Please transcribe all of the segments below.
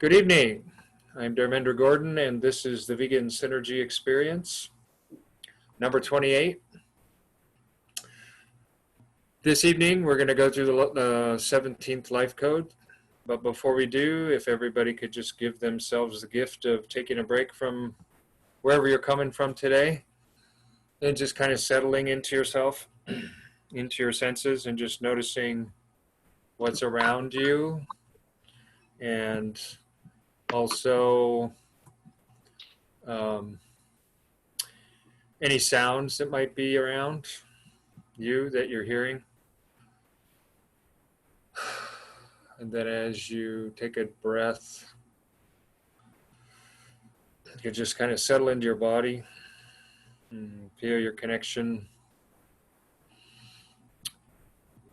Good evening. I'm Dharmendra Gordon, and this is the Vegan Synergy Experience, number 28. This evening, we're going to go through the 17th life code. But before we do, if everybody could just give themselves the gift of taking a break from wherever you're coming from today, and just kind of settling into yourself, into your senses, and just noticing what's around you, and also any sounds that might be around you that you're hearing. And then as you take a breath, you just kind of settle into your body and feel your connection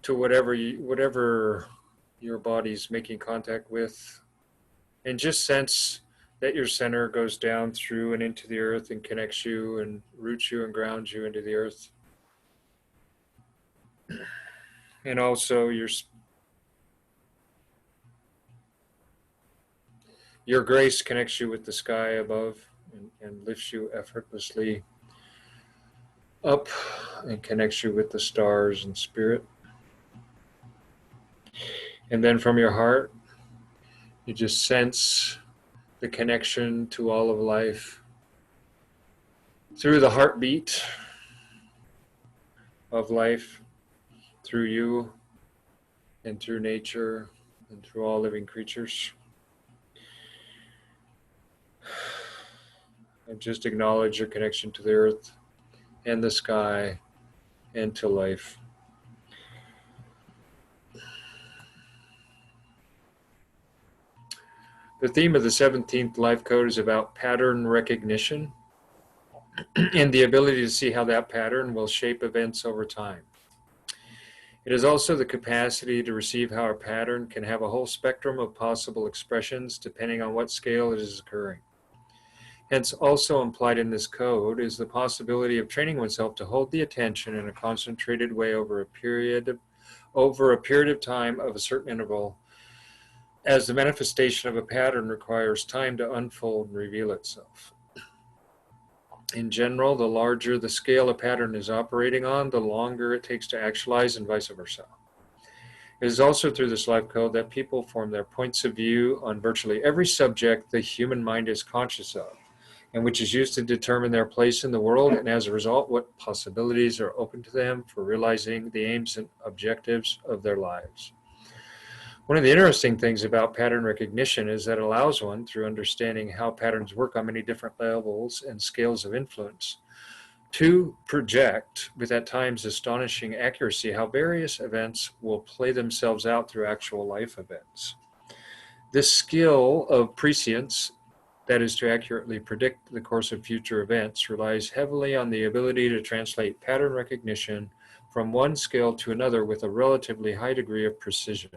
to whatever your body's making contact with, and just sense that your center goes down through and into the earth and connects you and roots you and grounds you into the earth. And also your grace connects you with the sky above and lifts you effortlessly up and connects you with the stars and spirit. And then from your heart, you just sense the connection to all of life through the heartbeat of life, through you and through nature and through all living creatures. And just acknowledge your connection to the earth and the sky and to life. The theme of the 17th life code is about pattern recognition and the ability to see how that pattern will shape events over time. It is also the capacity to receive how a pattern can have a whole spectrum of possible expressions depending on what scale it is occurring. Hence, also implied in this code is the possibility of training oneself to hold the attention in a concentrated way over a period of time of a certain interval, as the manifestation of a pattern requires time to unfold and reveal itself. In general, the larger the scale a pattern is operating on, the longer it takes to actualize, and vice versa. It is also through this life code that people form their points of view on virtually every subject the human mind is conscious of, and which is used to determine their place in the world, and as a result, what possibilities are open to them for realizing the aims and objectives of their lives. One of the interesting things about pattern recognition is that it allows one, through understanding how patterns work on many different levels and scales of influence, to project, with at times astonishing accuracy, how various events will play themselves out through actual life events. This skill of prescience, that is to accurately predict the course of future events, relies heavily on the ability to translate pattern recognition from one scale to another with a relatively high degree of precision.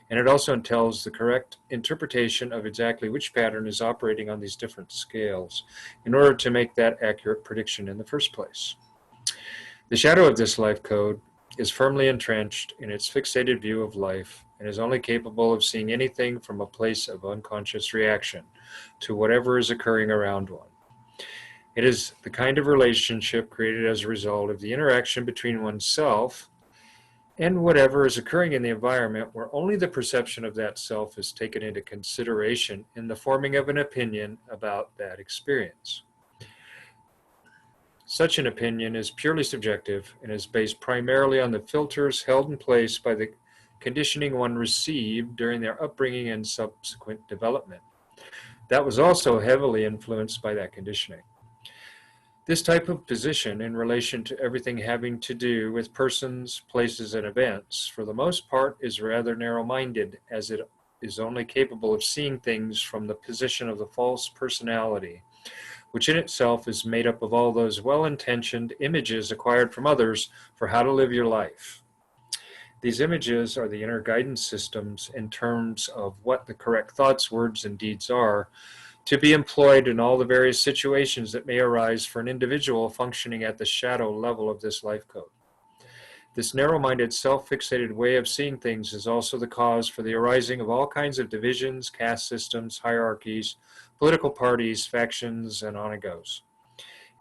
And it also entails the correct interpretation of exactly which pattern is operating on these different scales in order to make that accurate prediction in the first place. The shadow of this life code is firmly entrenched in its fixated view of life and is only capable of seeing anything from a place of unconscious reaction to whatever is occurring around one. It is the kind of relationship created as a result of the interaction between oneself and whatever is occurring in the environment, where only the perception of that self is taken into consideration in the forming of an opinion about that experience. Such an opinion is purely subjective and is based primarily on the filters held in place by the conditioning one received during their upbringing and subsequent development. That was also heavily influenced by that conditioning. This type of position in relation to everything having to do with persons, places, and events, for the most part, is rather narrow-minded, as it is only capable of seeing things from the position of the false personality, which in itself is made up of all those well-intentioned images acquired from others for how to live your life. These images are the inner guidance systems in terms of what the correct thoughts, words, and deeds are, to be employed in all the various situations that may arise for an individual functioning at the shadow level of this life code. This narrow-minded, self-fixated way of seeing things is also the cause for the arising of all kinds of divisions, caste systems, hierarchies, political parties, factions, and on it goes.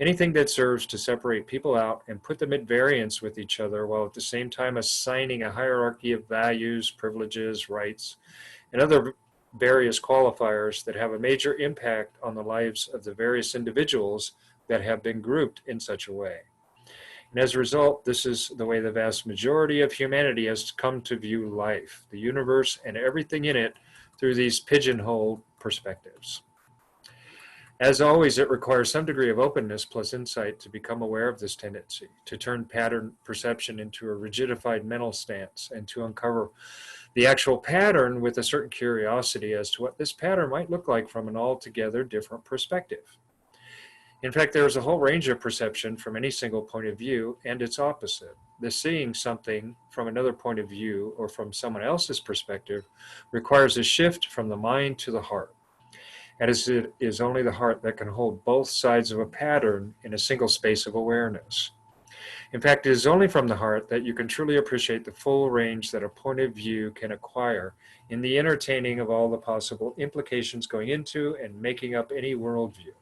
Anything that serves to separate people out and put them at variance with each other while at the same time assigning a hierarchy of values, privileges, rights, and other various qualifiers that have a major impact on the lives of the various individuals that have been grouped in such a way. And as a result, this is the way the vast majority of humanity has come to view life, the universe, and everything in it through these pigeonhole perspectives. As always, it requires some degree of openness plus insight to become aware of this tendency, to turn pattern perception into a rigidified mental stance, and to uncover the actual pattern with a certain curiosity as to what this pattern might look like from an altogether different perspective. In fact, there is a whole range of perception from any single point of view and its opposite. The seeing something from another point of view or from someone else's perspective requires a shift from the mind to the heart. As it is only the heart that can hold both sides of a pattern in a single space of awareness. In fact, it is only from the heart that you can truly appreciate the full range that a point of view can acquire in the entertaining of all the possible implications going into and making up any worldview.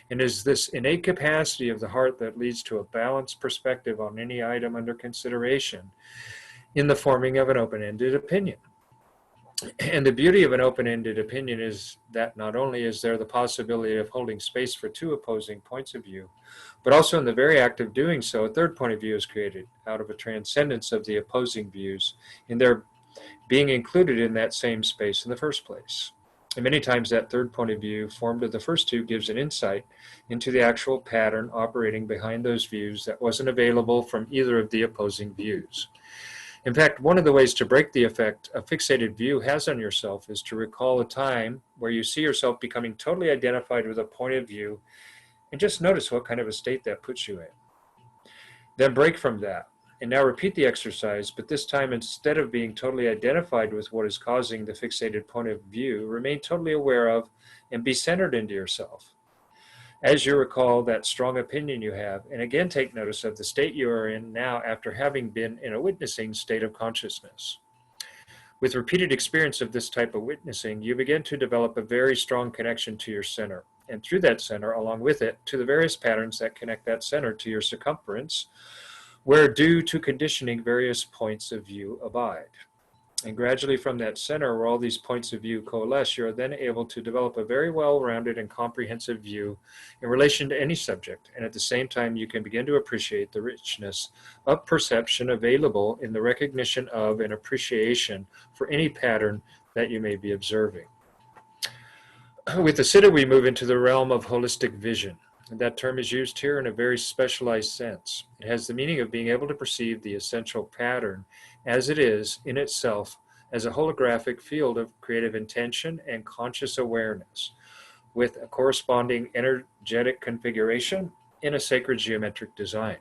And it is this innate capacity of the heart that leads to a balanced perspective on any item under consideration in the forming of an open-ended opinion. And the beauty of an open-ended opinion is that not only is there the possibility of holding space for two opposing points of view, but also in the very act of doing so, a third point of view is created out of a transcendence of the opposing views in their being included in that same space in the first place. And many times that third point of view formed of the first two gives an insight into the actual pattern operating behind those views that wasn't available from either of the opposing views. In fact, one of the ways to break the effect a fixated view has on yourself is to recall a time where you see yourself becoming totally identified with a point of view and just notice what kind of a state that puts you in. Then break from that and now repeat the exercise, but this time instead of being totally identified with what is causing the fixated point of view, remain totally aware of and be centered into yourself. As you recall that strong opinion you have, and again take notice of the state you are in now after having been in a witnessing state of consciousness. With repeated experience of this type of witnessing, you begin to develop a very strong connection to your center, and through that center, along with it, to the various patterns that connect that center to your circumference, where due to conditioning various points of view abide. And gradually from that center where all these points of view coalesce, you are then able to develop a very well-rounded and comprehensive view in relation to any subject. And at the same time, you can begin to appreciate the richness of perception available in the recognition of and appreciation for any pattern that you may be observing. With the Siddha, we move into the realm of holistic vision. And that term is used here in a very specialized sense. It has the meaning of being able to perceive the essential pattern as it is in itself as a holographic field of creative intention and conscious awareness with a corresponding energetic configuration in a sacred geometric design.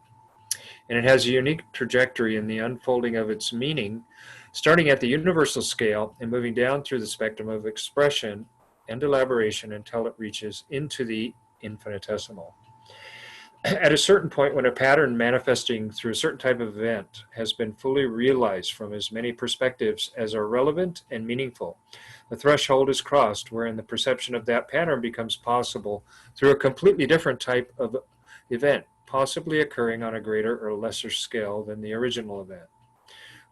And it has a unique trajectory in the unfolding of its meaning, starting at the universal scale and moving down through the spectrum of expression and elaboration until it reaches into the infinitesimal. At a certain point, when a pattern manifesting through a certain type of event has been fully realized from as many perspectives as are relevant and meaningful, the threshold is crossed wherein the perception of that pattern becomes possible through a completely different type of event, possibly occurring on a greater or lesser scale than the original event.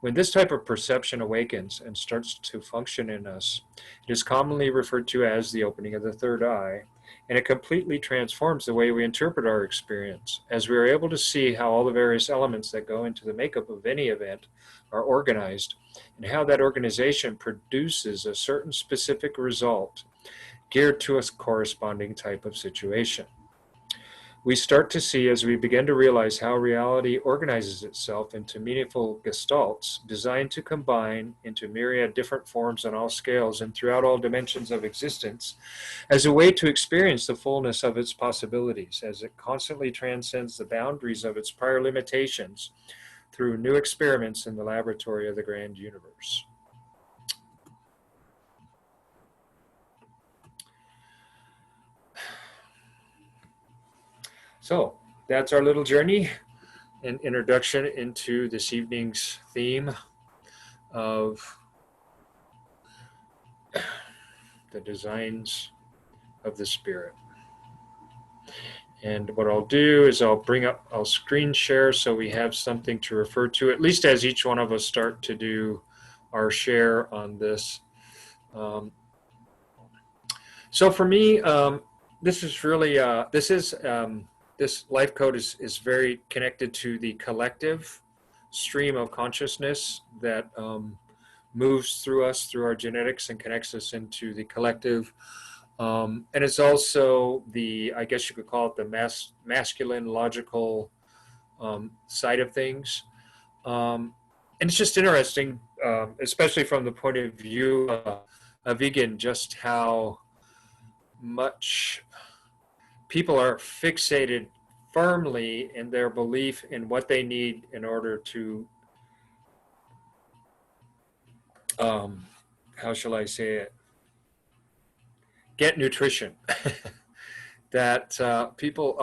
When this type of perception awakens and starts to function in us, it is commonly referred to as the opening of the third eye, and it completely transforms the way we interpret our experience, as we are able to see how all the various elements that go into the makeup of any event are organized, and how that organization produces a certain specific result geared to a corresponding type of situation. We start to see as we begin to realize how reality organizes itself into meaningful gestalts designed to combine into myriad different forms on all scales and throughout all dimensions of existence as a way to experience the fullness of its possibilities as it constantly transcends the boundaries of its prior limitations through new experiments in the laboratory of the grand universe. So that's our little journey an introduction into this evening's theme of the designs of the Spirit. And what I'll do is I'll screen share so we have something to refer to, at least as each one of us start to do our share on this. So for me, this is really, this life code is very connected to the collective stream of consciousness that moves through us, through our genetics, and connects us into the collective. And it's also I guess you could call it the masculine logical side of things. And it's just interesting, especially from the point of view of a vegan, just how much people are fixated firmly in their belief in what they need in order to, how shall I say it, get nutrition. That people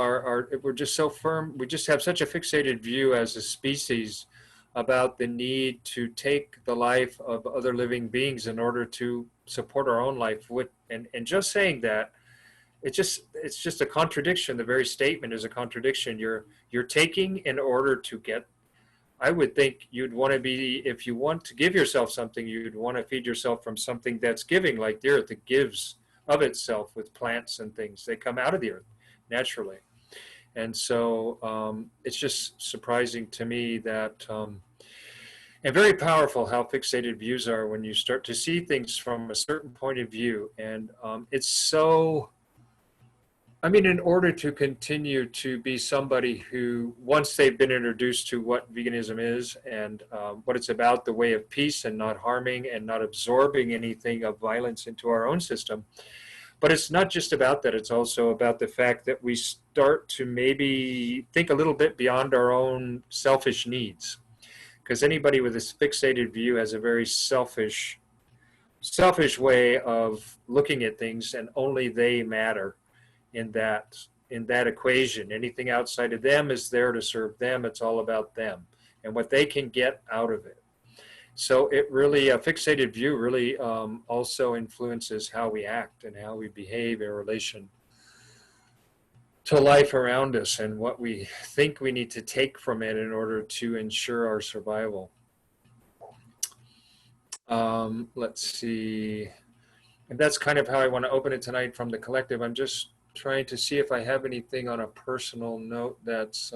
we're just so firm, we just have such a fixated view as a species about the need to take the life of other living beings in order to support our own life. And just saying that, it's just a contradiction. The very statement is a contradiction. You're taking in order to get. I would think you'd want to be, if you want to give yourself something, you'd want to feed yourself from something that's giving, like the earth that gives of itself with plants and things. They come out of the earth naturally. And so it's just surprising to me that, and very powerful how fixated views are when you start to see things from a certain point of view. And it's so, I mean, in order to continue to be somebody who, once they've been introduced to what veganism is and what it's about, the way of peace and not harming and not absorbing anything of violence into our own system. But it's not just about that. It's also about the fact that we start to maybe think a little bit beyond our own selfish needs. Because anybody with this fixated view has a very selfish way of looking at things, and only they matter in that equation. Anything outside of them is there to serve them. It's all about them and what they can get out of it. So it really, a fixated view really also influences how we act and how we behave in relation to life around us and what we think we need to take from it in order to ensure our survival. Let's see. And that's kind of how I want to open it tonight from the collective. I'm just trying to see if I have anything on a personal note that's,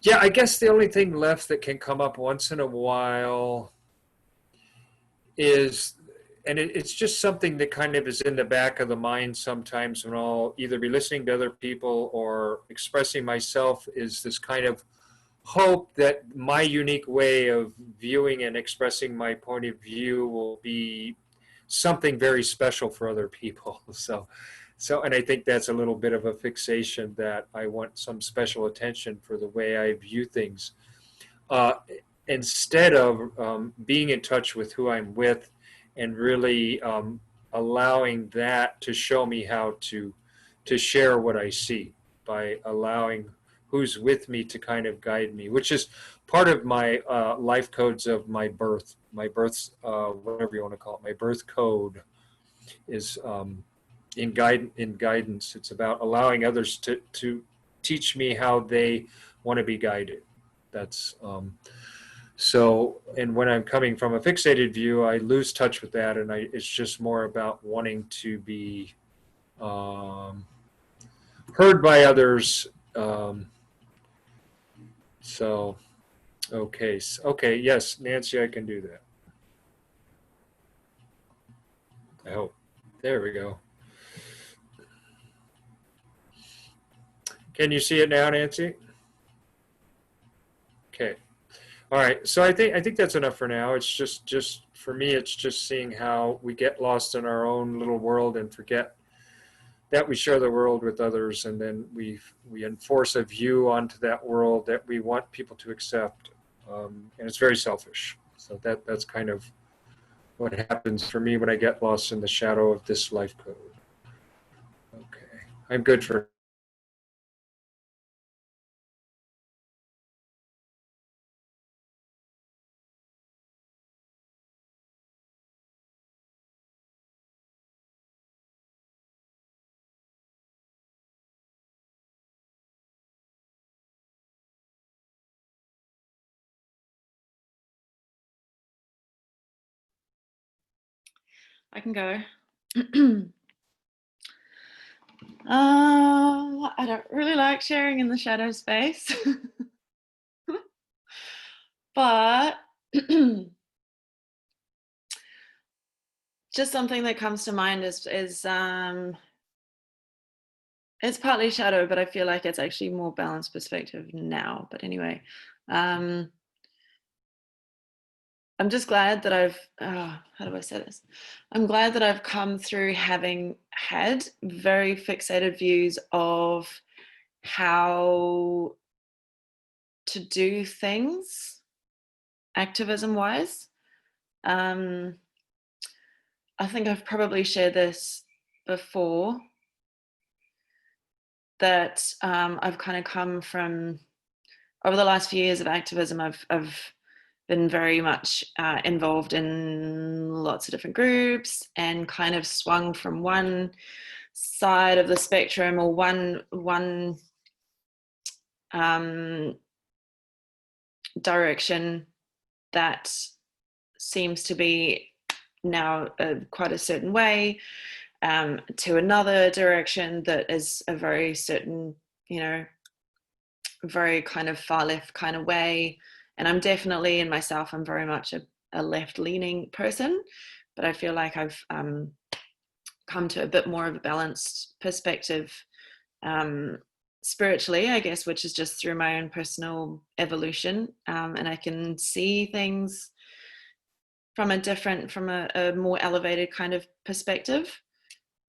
yeah, I guess the only thing left that can come up once in a while is, and it's just something that kind of is in the back of the mind sometimes when I'll either be listening to other people or expressing myself, is this kind of hope that my unique way of viewing and expressing my point of view will be something very special for other people. So, and I think that's a little bit of a fixation, that I want some special attention for the way I view things. Instead of being in touch with who I'm with and really allowing that to show me how to share what I see, by allowing who's with me to kind of guide me, which is part of my life codes of my birth, whatever you want to call it, my birth code is in guidance. It's about allowing others to teach me how they want to be guided. That's so, and when I'm coming from a fixated view, I lose touch with that, and it's just more about wanting to be heard by others. So, okay, yes, Nancy, I can do that. I hope. There we go. Can you see it now, Nancy? Okay. All right. So I think that's enough for now. It's just for me, it's just seeing how we get lost in our own little world and forget that we share the world with others, and then we enforce a view onto that world that we want people to accept, and it's very selfish. So that's kind of what happens for me when I get lost in the shadow of this life code. Okay, I'm good for I can go. I don't really like sharing in the shadow space, but just something that comes to mind is it's partly shadow, but I feel like it's actually more balanced perspective now. But anyway, I'm just glad that how do I say this? I'm glad that I've come through having had very fixated views of how to do things activism wise. I think I've probably shared this before, that I've kind of come from, over the last few years of activism, I've been very much involved in lots of different groups and kind of swung from one side of the spectrum or one direction that seems to be now quite a certain way, to another direction that is a very certain, very kind of far left kind of way. And I'm definitely, in myself, I'm very much a left-leaning person, but I feel like I've come to a bit more of a balanced perspective spiritually, I guess, which is just through my own personal evolution, and I can see things from a more elevated kind of perspective,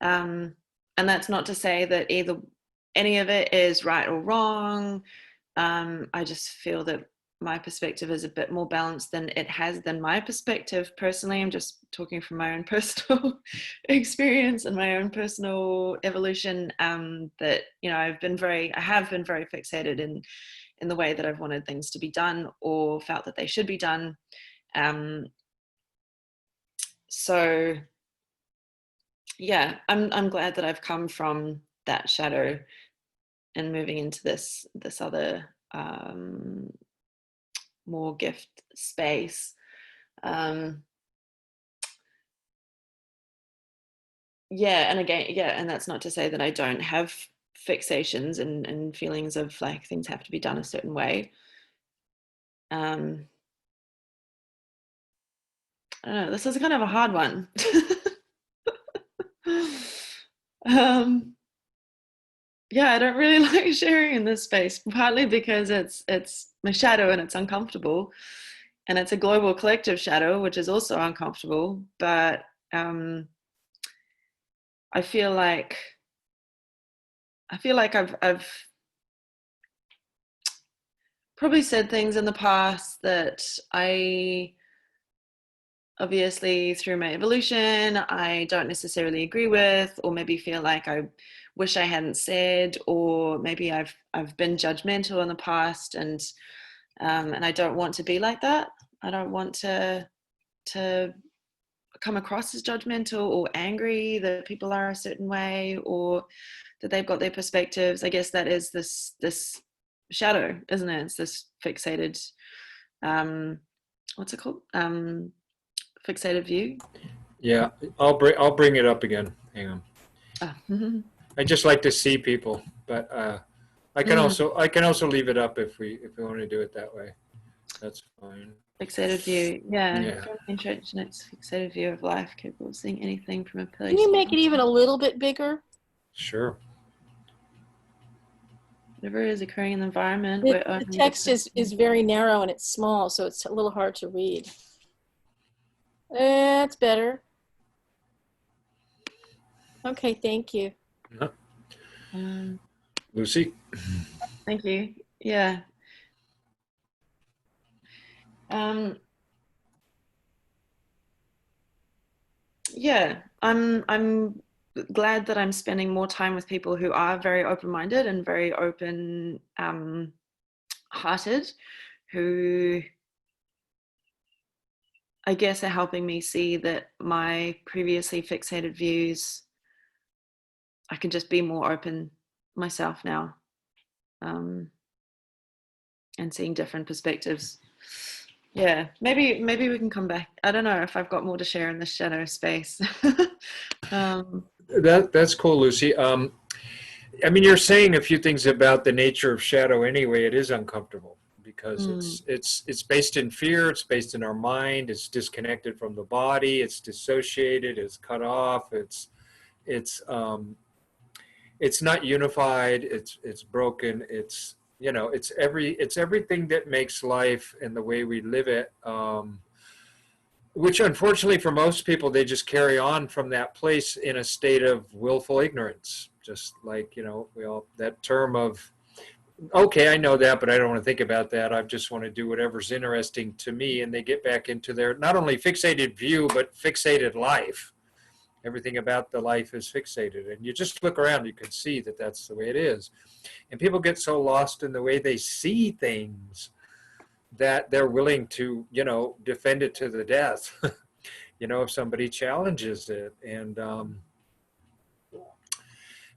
and that's not to say that either any of it is right or wrong. I just feel that my perspective is a bit more balanced than it has been my perspective personally. I'm just talking from my own personal experience and my own personal evolution, that I have been very fixated in the way that I've wanted things to be done or felt that they should be done. So yeah, I'm glad that I've come from that shadow and moving into this other more gift space. And again, and that's not to say that I don't have fixations and feelings of like things have to be done a certain way. I don't know, this is kind of a hard one. Yeah, I don't really like sharing in this space, partly because it's my shadow and it's uncomfortable, and it's a global collective shadow, which is also uncomfortable. But I feel like I've probably said things in the past that I, obviously through my evolution, I don't necessarily agree with, or maybe feel like I wish I hadn't said, or maybe I've been judgmental in the past, and I don't want to be like that. I don't want to come across as judgmental or angry that people are a certain way or that they've got their perspectives. I guess that is this shadow, isn't it? It's this fixated, what's it called? Fixated view. Yeah, I'll bring it up again. Hang on. I just like to see people, but I can also leave it up if we want to do it that way. That's fine. Fixated view, yeah. Fixated view of life, capable of seeing anything from a place. Can you make it even a little bit bigger? Sure. Whatever is occurring in the environment. The text is very narrow and it's small, so it's a little hard to read. That's better. Okay, thank you. Lucy? Thank you. Yeah. Yeah, I'm glad that I'm spending more time with people who are very open-minded and very open hearted, who I guess are helping me see that my previously fixated views, I can just be more open myself now, and seeing different perspectives. Yeah, maybe we can come back. I don't know if I've got more to share in the shadow space. That's cool, Lucy. I mean, you're saying a few things about the nature of shadow anyway. It is uncomfortable because mm, it's based in fear. It's based in our mind. It's disconnected from the body. It's dissociated. It's cut off. It's it's not unified. It's broken. It's, you know, it's everything that makes life and the way we live it. Which unfortunately for most people, they just carry on from that place in a state of willful ignorance. Just like, you know, we all, that term of, okay, I know that, but I don't want to think about that. I just want to do whatever's interesting to me. And they get back into their not only fixated view, but fixated life. Everything about the life is fixated. And you just look around, you can see that that's the way it is. And people get so lost in the way they see things that they're willing to, you know, defend it to the death, you know, if somebody challenges it. And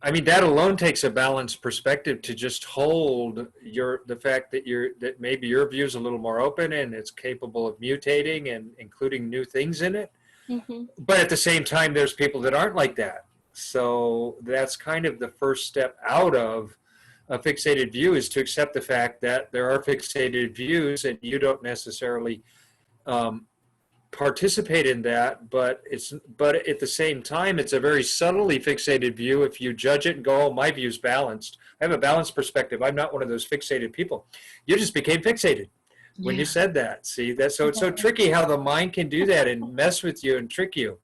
I mean, that alone takes a balanced perspective to just hold the fact that that maybe your view is a little more open and it's capable of mutating and including new things in it. Mm-hmm. But at the same time, there's people that aren't like that. So that's kind of the first step out of a fixated view, is to accept the fact that there are fixated views and you don't necessarily participate in that, but at the same time, it's a very subtly fixated view. If you judge it and go, oh, my view's balanced, I have a balanced perspective, I'm not one of those fixated people, you just became fixated when you said that. See, that's so it's so tricky how the mind can do that and mess with you and trick you.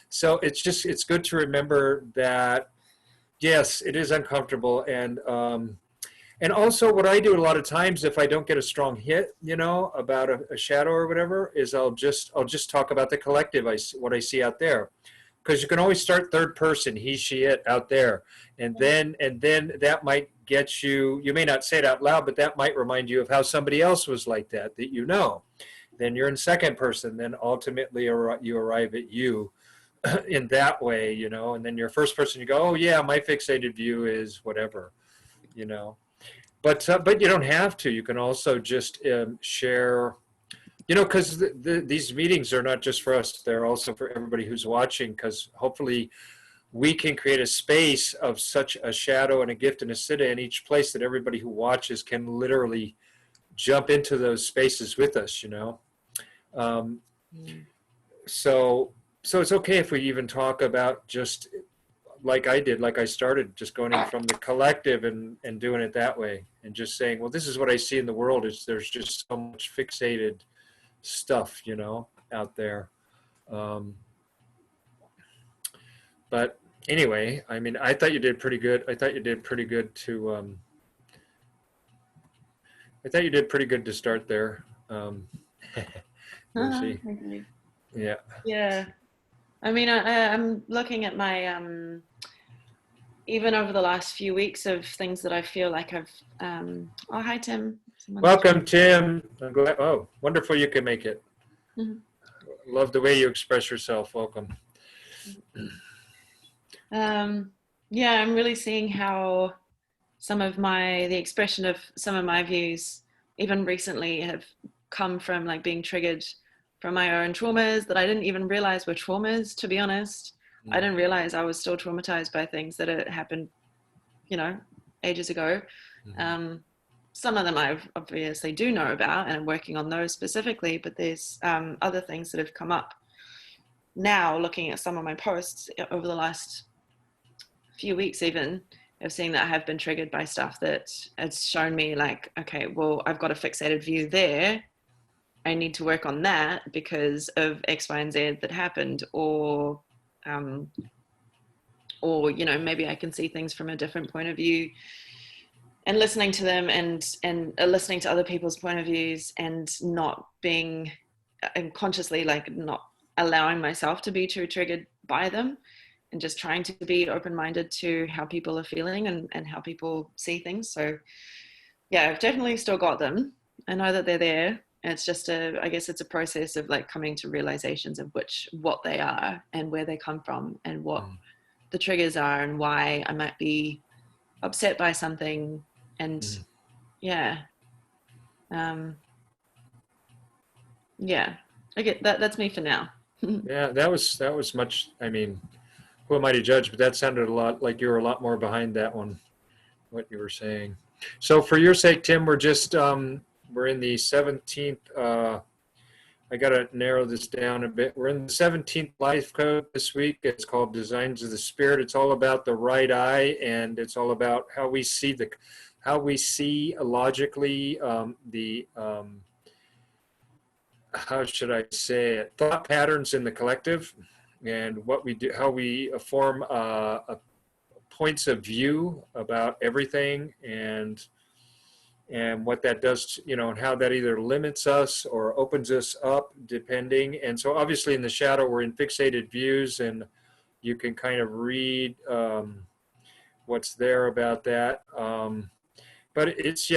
So it's good to remember that, yes, it is uncomfortable. And also what I do a lot of times, if I don't get a strong hit, you know, about a shadow or whatever, is I'll just talk about the collective, what I see out there. Because you can always start third person, he, she, it, out there. And then that might get you, you may not say it out loud, but that might remind you of how somebody else was like that you know. Then you're in second person, then ultimately you arrive at you in that way, you know. And then your first person, you go, oh yeah, my fixated view is whatever, you know. But you don't have to. You can also just share, you know, because these meetings are not just for us. They're also for everybody who's watching, because hopefully we can create a space of such a shadow and a gift and a siddha in each place that everybody who watches can literally jump into those spaces with us, you know. So it's okay if we even talk about just like I did, like I started just going in from the collective and doing it that way, and just saying, well, this is what I see in the world, is there's just so much fixated stuff, you know, out there. But anyway, I mean, I thought you did pretty good. I thought you did pretty good to start there. Lucy. Yeah. Yeah. I mean, I'm looking at my even over the last few weeks of things that I feel like I've. Oh, hi, Tim. Welcome, Tim. I'm glad. Oh, wonderful you can make it. Mhm. Love the way you express yourself. Welcome. Yeah, I'm really seeing how the expression of some of my views, even recently, have come from like being triggered from my own traumas that I didn't even realize were traumas, to be honest. I didn't realize I was still traumatized by things that had happened, you know, ages ago. Some of them I obviously do know about, and I'm working on those specifically, but there's other things that have come up now, looking at some of my posts over the last few weeks even, of seeing that I have been triggered by stuff that has shown me like, okay, well, I've got a fixated view there. I need to work on that because of X, Y, and Z that happened, or you know, maybe I can see things from a different point of view, and listening to them and listening to other people's point of views, and not being, and consciously like not allowing myself to be too triggered by them, and just trying to be open-minded to how people are feeling and how people see things. So yeah, I've definitely still got them. I know that they're there. It's just I guess it's a process of like coming to realizations of what they are and where they come from and what the triggers are and why I might be upset by something. And yeah. Yeah. Okay, that's me for now. Yeah, that was much. I mean, who am I to judge? But that sounded a lot like you were a lot more behind that one, what you were saying. So for your sake, Tim, we're in the 17th. I got to narrow this down a bit. We're in the 17th life code this week. It's called Designs of the Spirit. It's all about the right eye, and it's all about how we see logically how should I say it, thought patterns in the collective, and what we do, how we form points of view about everything, and what that does, and how that either limits us or opens us up, depending. And so obviously in the shadow, we're in fixated views, and you can kind of read what's there about that. But it's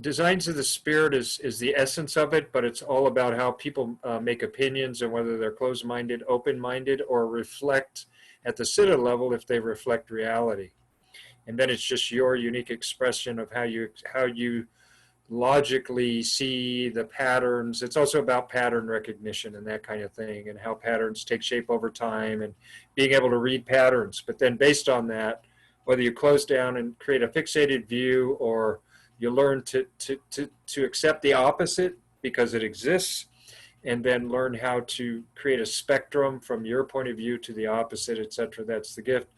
Designs of the Spirit is the essence of it, but it's all about how people make opinions and whether they're closed-minded, open-minded, or reflect at the Siddha level if they reflect reality. And then it's just your unique expression of how you logically see the patterns. It's also about pattern recognition and that kind of thing, and how patterns take shape over time, and being able to read patterns. But then based on that, whether you close down and create a fixated view, or you learn to accept the opposite because it exists, and then learn how to create a spectrum from your point of view to the opposite, etc. That's the gift.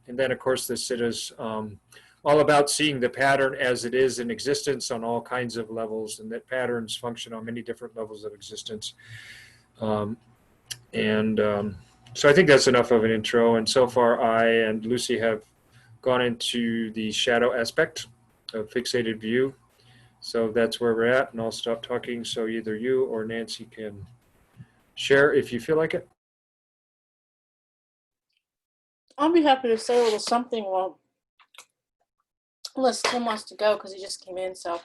And then, of course, the Siddha's all about seeing the pattern as it is in existence on all kinds of levels, and that patterns function on many different levels of existence. So I think that's enough of an intro. And so far, I and Lucy have gone into the shadow aspect of fixated view. So that's where we're at, and I'll stop talking so either you or Nancy can share if you feel like it. I'll be happy to say a little something. Well, unless Tim wants to go because he just came in. So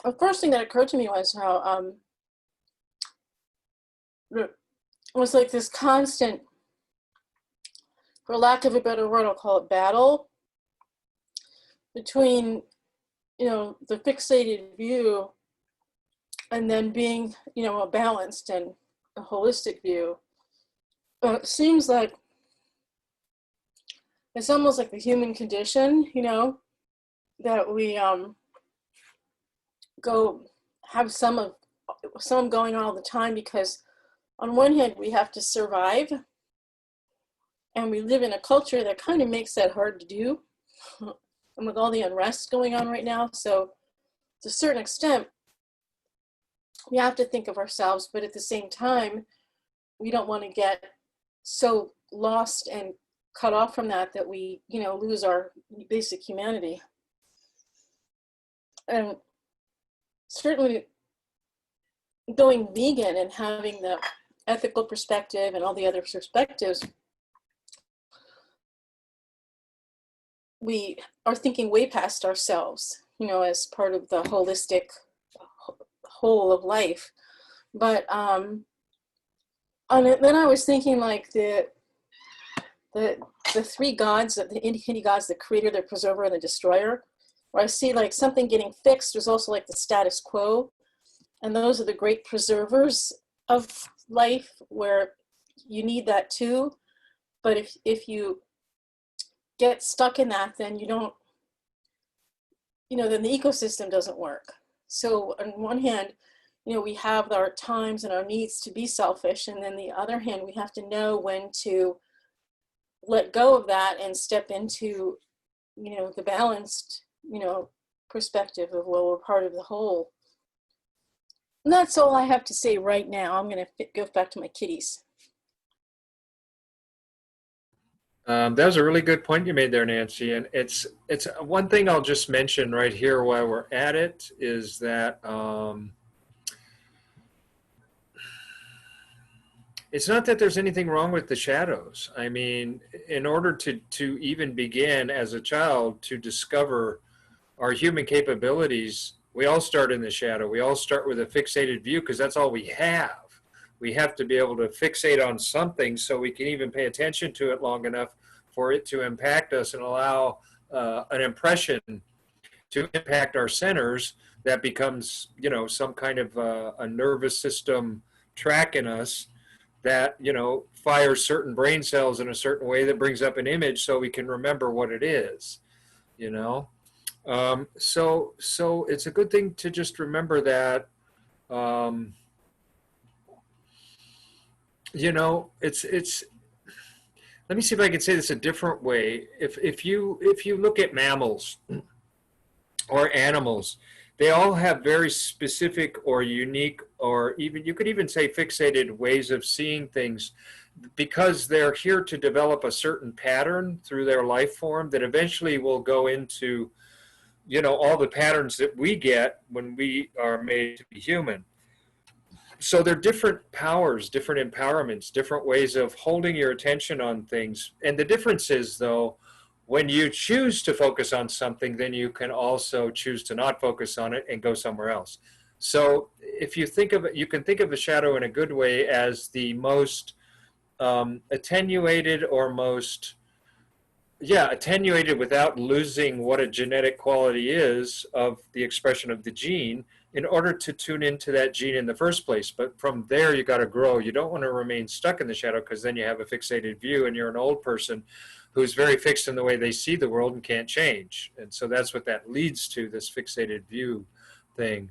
the first thing that occurred to me was how it was like this constant, for lack of a better word, I'll call it battle between, the fixated view and then being, a balanced and a holistic view. It seems like it's almost like the human condition, that we go have some going on all the time, because on one hand we have to survive, and we live in a culture that kind of makes that hard to do, and with all the unrest going on right now. So to a certain extent, we have to think of ourselves, but at the same time, we don't want to get so lost and cut off from that we, lose our basic humanity. And certainly going vegan and having the ethical perspective and all the other perspectives, we are thinking way past ourselves, as part of the holistic whole of life. But and then I was thinking, like, the three gods, the Hindi gods, the creator, the preserver, and the destroyer, where I see like something getting fixed. There's also like the status quo, and those are the great preservers of life, where you need that too. But if you get stuck in that, then you don't, then the ecosystem doesn't work. So on one hand, we have our times and our needs to be selfish, and then the other hand, we have to know when to let go of that and step into, the balanced, perspective of, well, we're part of the whole. And that's all I have to say right now. I'm going to go back to my kitties. That was a really good point you made there, Nancy. And it's one thing I'll just mention right here while we're at it is that it's not that there's anything wrong with the shadows. I mean, in order to even begin as a child to discover our human capabilities, we all start in the shadow. We all start with a fixated view because that's all we have. We have to be able to fixate on something so we can even pay attention to it long enough for it to impact us and allow an impression to impact our centers, that becomes, you know, some kind of a nervous system track in us that, you know, fires certain brain cells in a certain way that brings up an image so we can remember what it is, you know. So it's a good thing to just remember that, you know, it's, let me see if I can say this a different way. If you look at mammals or animals, they all have very specific or unique, or even, you could even say fixated ways of seeing things, because they're here to develop a certain pattern through their life form that eventually will go into, you know, all the patterns that we get when we are made to be human. So they're different powers, different empowerments, different ways of holding your attention on things. And the difference is, though, when you choose to focus on something, then you can also choose to not focus on it and go somewhere else. So if you think of it, you can think of a shadow in a good way as the most attenuated, or most, yeah, attenuated without losing what a genetic quality is of the expression of the gene, in order to tune into that gene in the first place. But from there, you got to grow. You don't want to remain stuck in the shadow, because then you have a fixated view and you're an old person who's very fixed in the way they see the world and can't change. And so that's what that leads to, this fixated view thing.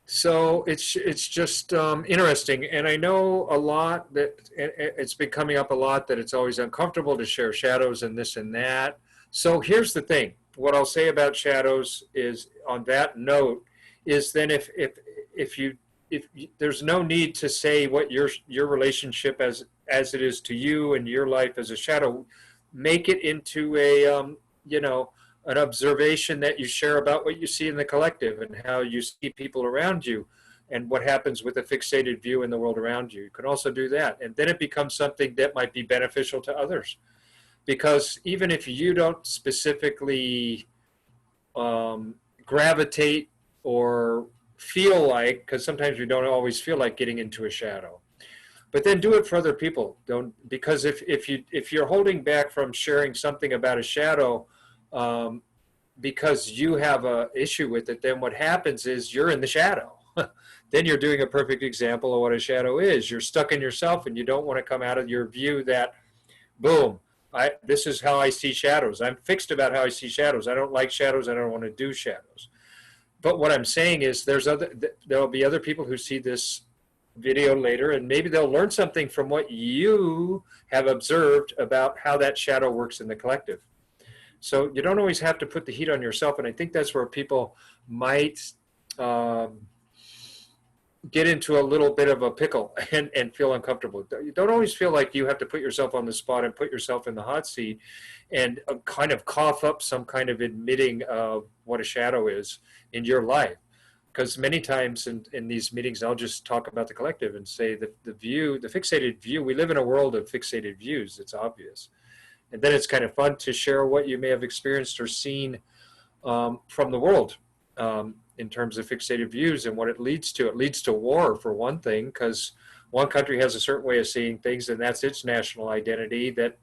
So it's just interesting. And I know a lot that it's been coming up a lot, that it's always uncomfortable to share shadows and this and that. So here's the thing. What I'll say about shadows is, on that note, is then if there's no need to say what your relationship as it is to you and your life as a shadow. Make it into a you know, an observation that you share about what you see in the collective and how you see people around you and what happens with a fixated view in the world around you. You can also do that, and then it becomes something that might be beneficial to others. Because even if you don't specifically gravitate or feel like, because sometimes we don't always feel like getting into a shadow, but then do it for other people. Don't, because if you're holding back from sharing something about a shadow because you have a issue with it, then what happens is you're in the shadow. Then you're doing a perfect example of what a shadow is. You're stuck in yourself, and you don't want to come out of your view that, boom, this is how I see shadows. I'm fixed about how I see shadows. I don't like shadows. I don't want to do shadows. But what I'm saying is, there'll be other people who see this video later, and maybe they'll learn something from what you have observed about how that shadow works in the collective. So you don't always have to put the heat on yourself. And I think that's where people might get into a little bit of a pickle and feel uncomfortable. You don't always feel like you have to put yourself on the spot and put yourself in the hot seat and kind of cough up some kind of admitting of what a shadow is in your life. Because many times in these meetings, I'll just talk about the collective and say that the fixated view, we live in a world of fixated views. It's obvious. And then it's kind of fun to share what you may have experienced or seen from the world in terms of fixated views and what it leads to. It leads to war, for one thing, because one country has a certain way of seeing things, and that's its national identity that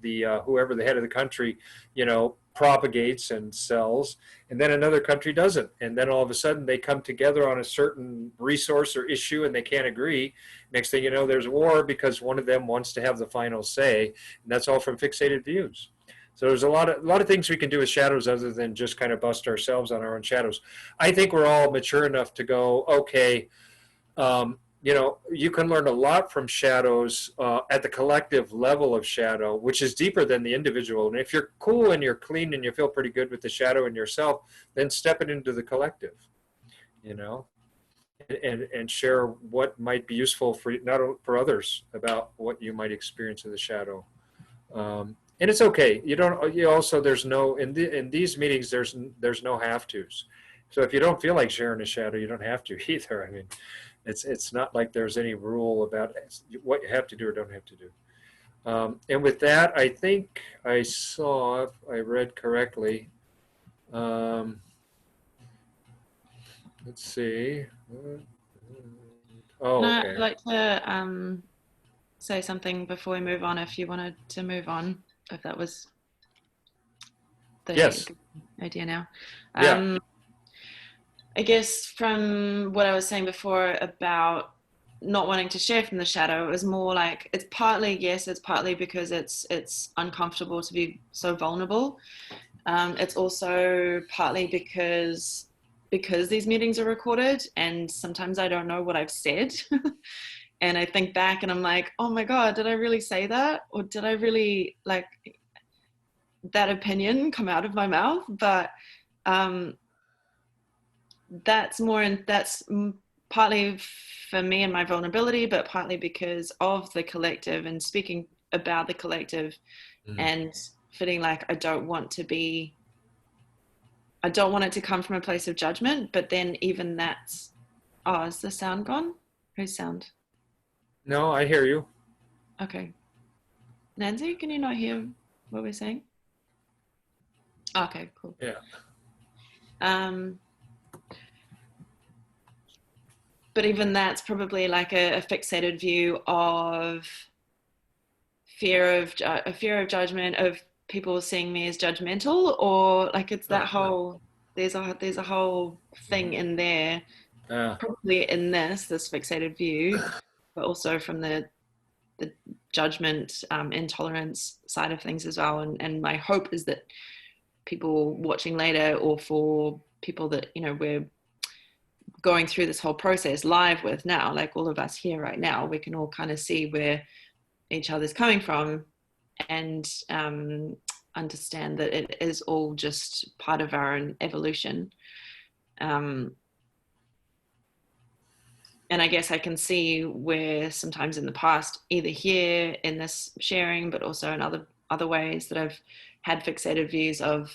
whoever the head of the country, you know, propagates and sells, and then another country doesn't. And then all of a sudden they come together on a certain resource or issue and they can't agree. Next thing you know, there's war because one of them wants to have the final say, and that's all from fixated views. So there's a lot of things we can do with shadows other than just kind of bust ourselves on our own shadows. I think we're all mature enough to go, okay, you know, you can learn a lot from shadows at the collective level of shadow, which is deeper than the individual. And if you're cool and you're clean and you feel pretty good with the shadow in yourself, then step it into the collective, you know, and share what might be useful for not for others about what you might experience in the shadow. And it's okay. You don't. You also, there's no in these meetings. There's no have tos. So if you don't feel like sharing a shadow, you don't have to either. I mean, it's not like there's any rule about what you have to do or don't have to do. And with that, I think I saw, if I read correctly. Let's see. Oh, No, okay. I'd like to say something before we move on, if you wanted to move on, if that was the... Yes. idea now. Yeah. I guess from what I was saying before about not wanting to share from the shadow, it was more like it's partly, yes, it's partly because it's uncomfortable to be so vulnerable. It's also partly because these meetings are recorded and sometimes I don't know what I've said. And I think back and I'm like, oh my God, did I really say that? Or did I really like that opinion come out of my mouth? But that's partly for me and my vulnerability, but partly because of the collective and speaking about the collective and feeling like I don't want it to come from a place of judgment. But then even that's, oh, is the sound gone? Whose sound? No, I hear you. Okay. Nancy, can you not hear what we're saying? Okay, cool. Yeah. But even that's probably like a fixated view of fear of judgment, of people seeing me as judgmental, or like it's that whole there's a whole thing in there, probably in this fixated view, but also from the judgment, intolerance side of things as well. And my hope is that people watching later, or for people that we're going through this whole process live with now, like all of us here right now, we can all kind of see where each other's coming from and understand that it is all just part of our own evolution. And I guess I can see where sometimes in the past, either here in this sharing, but also in other ways, that I've had fixated views of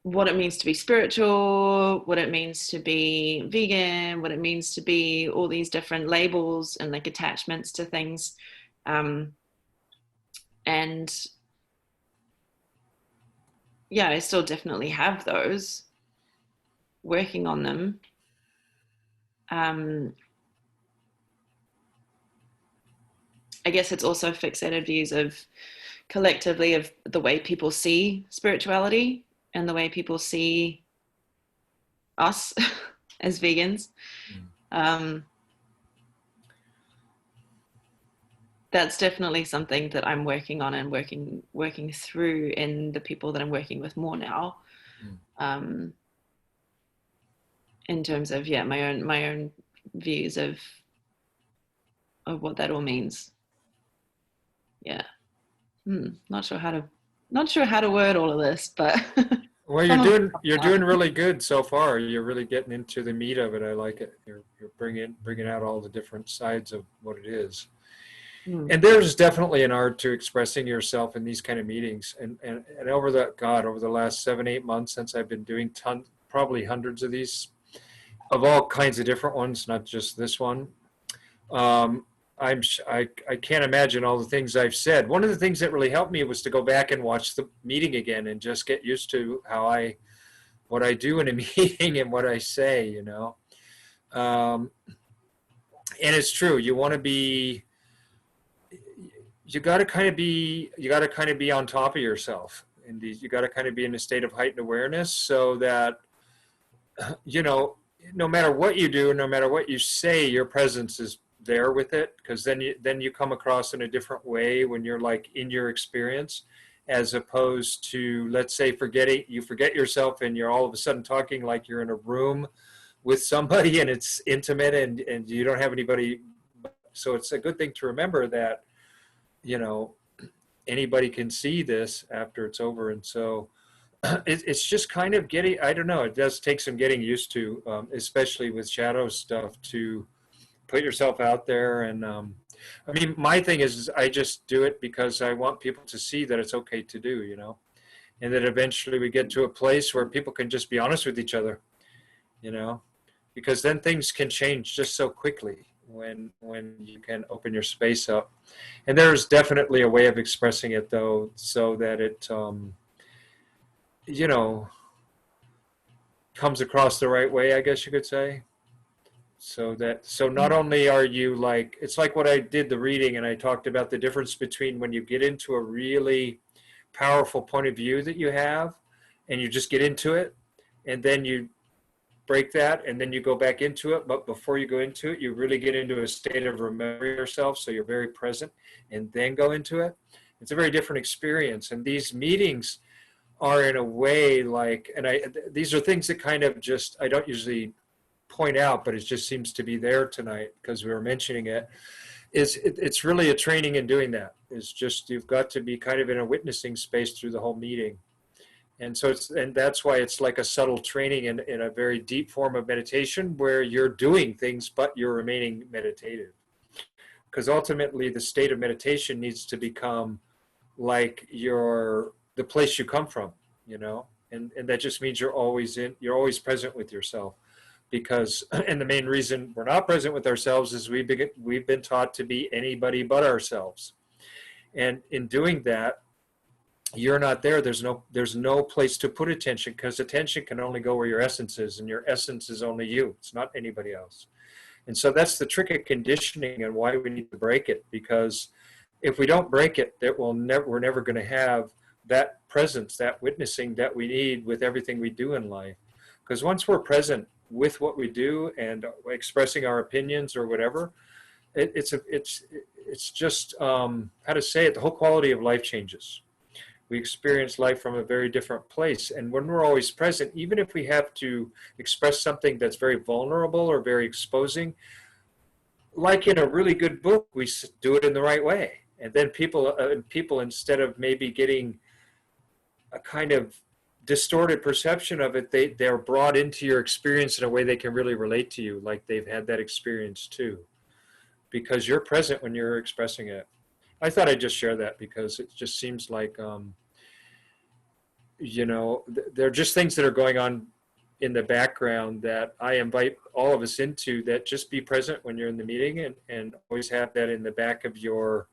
what it means to be spiritual, what it means to be vegan, what it means to be all these different labels and like attachments to things. And yeah, I still definitely have those, working on them. I guess it's also fixated views of collectively of the way people see spirituality and the way people see us as vegans. That's definitely something that I'm working on and working through in the people that I'm working with more now. In terms of my own views of what that all means. Yeah. Not sure how to word all of this, but Well, you're doing really good so far. You're really getting into the meat of it. I like it. You're bringing out all the different sides of what it is. And there's definitely an art to expressing yourself in these kind of meetings. And over the last 7-8 months since I've been doing probably hundreds of these, of all kinds of different ones, not just this one. I can't imagine all the things I've said. One of the things that really helped me was to go back and watch the meeting again and just get used to what I do in a meeting and what I say, and it's true. You want to be, you got to kind of be on top of yourself. And you got to kind of be in a state of heightened awareness so that, no matter what you do, no matter what you say, your presence is there with it, because then you come across in a different way when you're like in your experience, as opposed to, let's say, you forget yourself and you're all of a sudden talking like you're in a room with somebody and it's intimate and you don't have anybody. So it's a good thing to remember that, anybody can see this after it's over. And so it's just kind of getting, I don't know, it does take some getting used to, especially with shadow stuff, to put yourself out there. And my thing is I just do it because I want people to see that it's okay to do, and that eventually we get to a place where people can just be honest with each other, because then things can change just so quickly when you can open your space up. And there's definitely a way of expressing it, though, so that it comes across the right way, I guess you could say. So not only are you like, it's like what I did the reading, and I talked about the difference between when you get into a really powerful point of view that you have, and you just get into it, and then you break that, and then you go back into it. But before you go into it, you really get into a state of remembering yourself, so you're very present, and then go into it. It's a very different experience. And these meetings are in a way like, and these are things that kind of just, I don't usually point out, but it just seems to be there tonight because we were mentioning it. It's really a training in doing that. It's just, you've got to be kind of in a witnessing space through the whole meeting. And so and that's why it's like a subtle training in a very deep form of meditation where you're doing things, but you're remaining meditative. Because ultimately the state of meditation needs to become like the place you come from, and that just means you're always present with yourself. Because, and the main reason we're not present with ourselves is we've been taught to be anybody but ourselves. And in doing that, you're not there. There's no place to put attention, because attention can only go where your essence is, and your essence is only you. It's not anybody else. And so that's the trick of conditioning and why we need to break it. Because if we don't break it, we're never going to have that presence, that witnessing that we need with everything we do in life. Because once we're present with what we do and expressing our opinions or whatever, it's just, how to say it, the whole quality of life changes. We experience life from a very different place. And when we're always present, even if we have to express something that's very vulnerable or very exposing, like in a really good book, we do it in the right way. And then people, instead of maybe getting a kind of distorted perception of it, they're brought into your experience in a way they can really relate to you, like they've had that experience too, because you're present when you're expressing it. I thought I'd just share that because it just seems like, there are just things that are going on in the background that I invite all of us into, that just be present when you're in the meeting, and always have that in the back of your,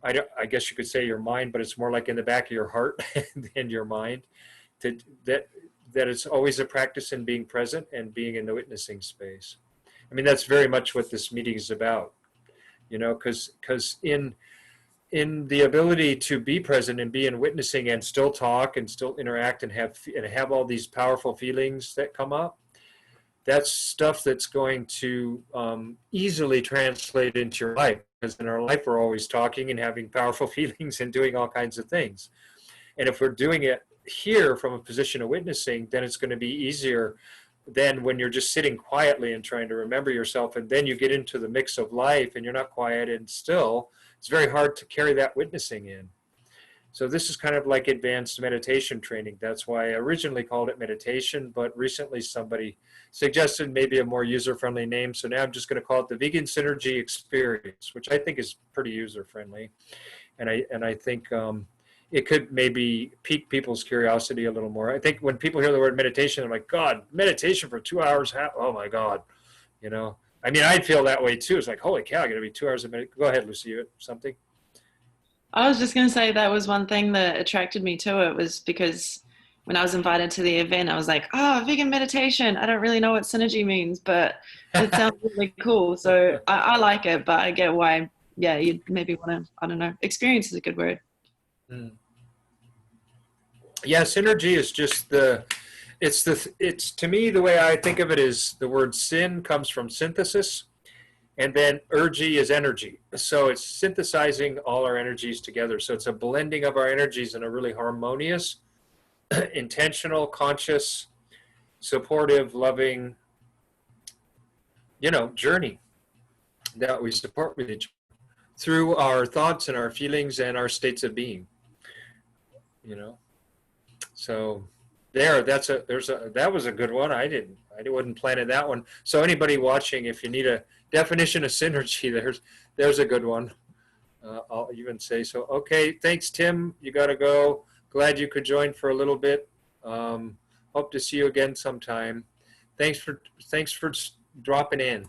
I guess you could say your mind, but it's more like in the back of your heart than your mind. That it's always a practice in being present and being in the witnessing space. I mean, that's very much what this meeting is about, because in the ability to be present and be in witnessing and still talk and still interact and have all these powerful feelings that come up, that's stuff that's going to easily translate into your life. Because in our life, we're always talking and having powerful feelings and doing all kinds of things. And if we're doing it here from a position of witnessing, then it's going to be easier than when you're just sitting quietly and trying to remember yourself, and then you get into the mix of life and you're not quiet and still. It's very hard to carry that witnessing in. So this is kind of like advanced meditation training. That's why I originally called it meditation, but recently somebody suggested maybe a more user-friendly name. So now I'm just going to call it the Vegan Synergy Experience, which I think is pretty user-friendly. And I think it could maybe pique people's curiosity a little more. I think when people hear the word meditation, they're like, God, meditation for 2 hours? Oh my God, I mean, I'd feel that way too. It's like, holy cow, I got to be 2 hours of meditation. Go ahead, Lucy, you had something? I was just going to say that was one thing that attracted me to it, was because when I was invited to the event, I was like, vegan meditation. I don't really know what synergy means, but it sounds really cool. So I like it, but I get why, you'd maybe want to, I don't know, experience is a good word. Yeah, synergy is just it's to me, the way I think of it is the word sin comes from synthesis, and then ergy is energy. So it's synthesizing all our energies together. So it's a blending of our energies in a really harmonious, intentional, conscious, supportive, loving, journey that we support with each other through our thoughts and our feelings and our states of being. So that was a good one. I wasn't planning that one. So anybody watching, if you need a definition of synergy, there's a good one. I'll even say so. Okay, thanks, Tim. You got to go. Glad you could join for a little bit. Hope to see you again sometime. Thanks for dropping in.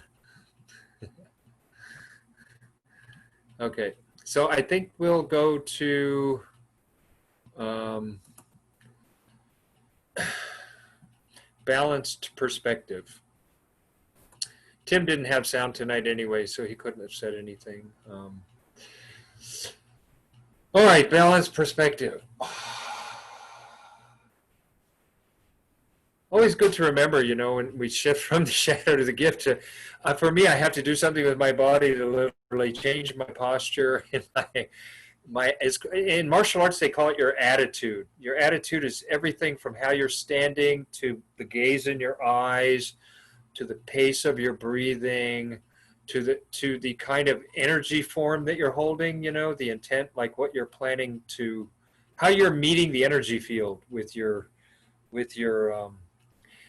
Okay, so I think we'll go to balanced perspective. Tim didn't have sound tonight anyway, so he couldn't have said anything. All right, balanced perspective. Always good to remember, you know, when we shift from the shadow to the gift. For me, I have to do something with my body to literally change my posture. In martial arts, they call it your attitude. Your attitude is everything from how you're standing to the gaze in your eyes, to the pace of your breathing, to the kind of energy form that you're holding, you know, the intent, like what you're planning to, how you're meeting the energy field with your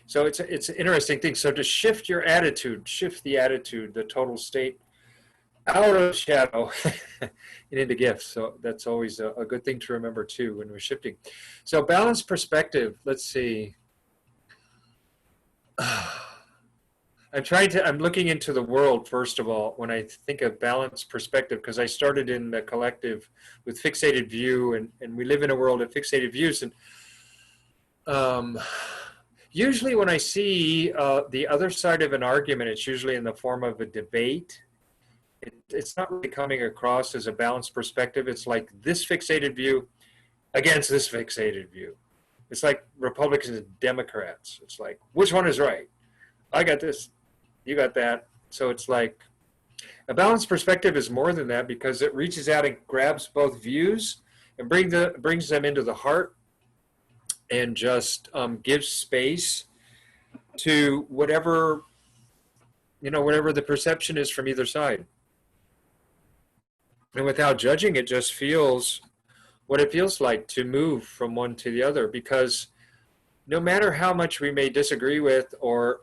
so it's an interesting thing. So to shift your attitude, shift the attitude, the total state out of shadow and into gifts. So that's always a good thing to remember too when we're shifting. So balanced perspective, let's see. I'm looking into the world, first of all, when I think of balanced perspective, because I started in the collective with Fixated View, and we live in a world of fixated views. And usually when I see the other side of an argument, it's usually in the form of a debate. It's not really coming across as a balanced perspective. It's like this fixated view against this fixated view. It's like Republicans and Democrats. It's like, which one is right? I got this, you got that. So it's like a balanced perspective is more than that, because it reaches out and grabs both views and brings them into the heart, and just gives space to whatever, you know, whatever the perception is from either side. And without judging, it just feels what it feels like to move from one to the other, because no matter how much we may disagree with or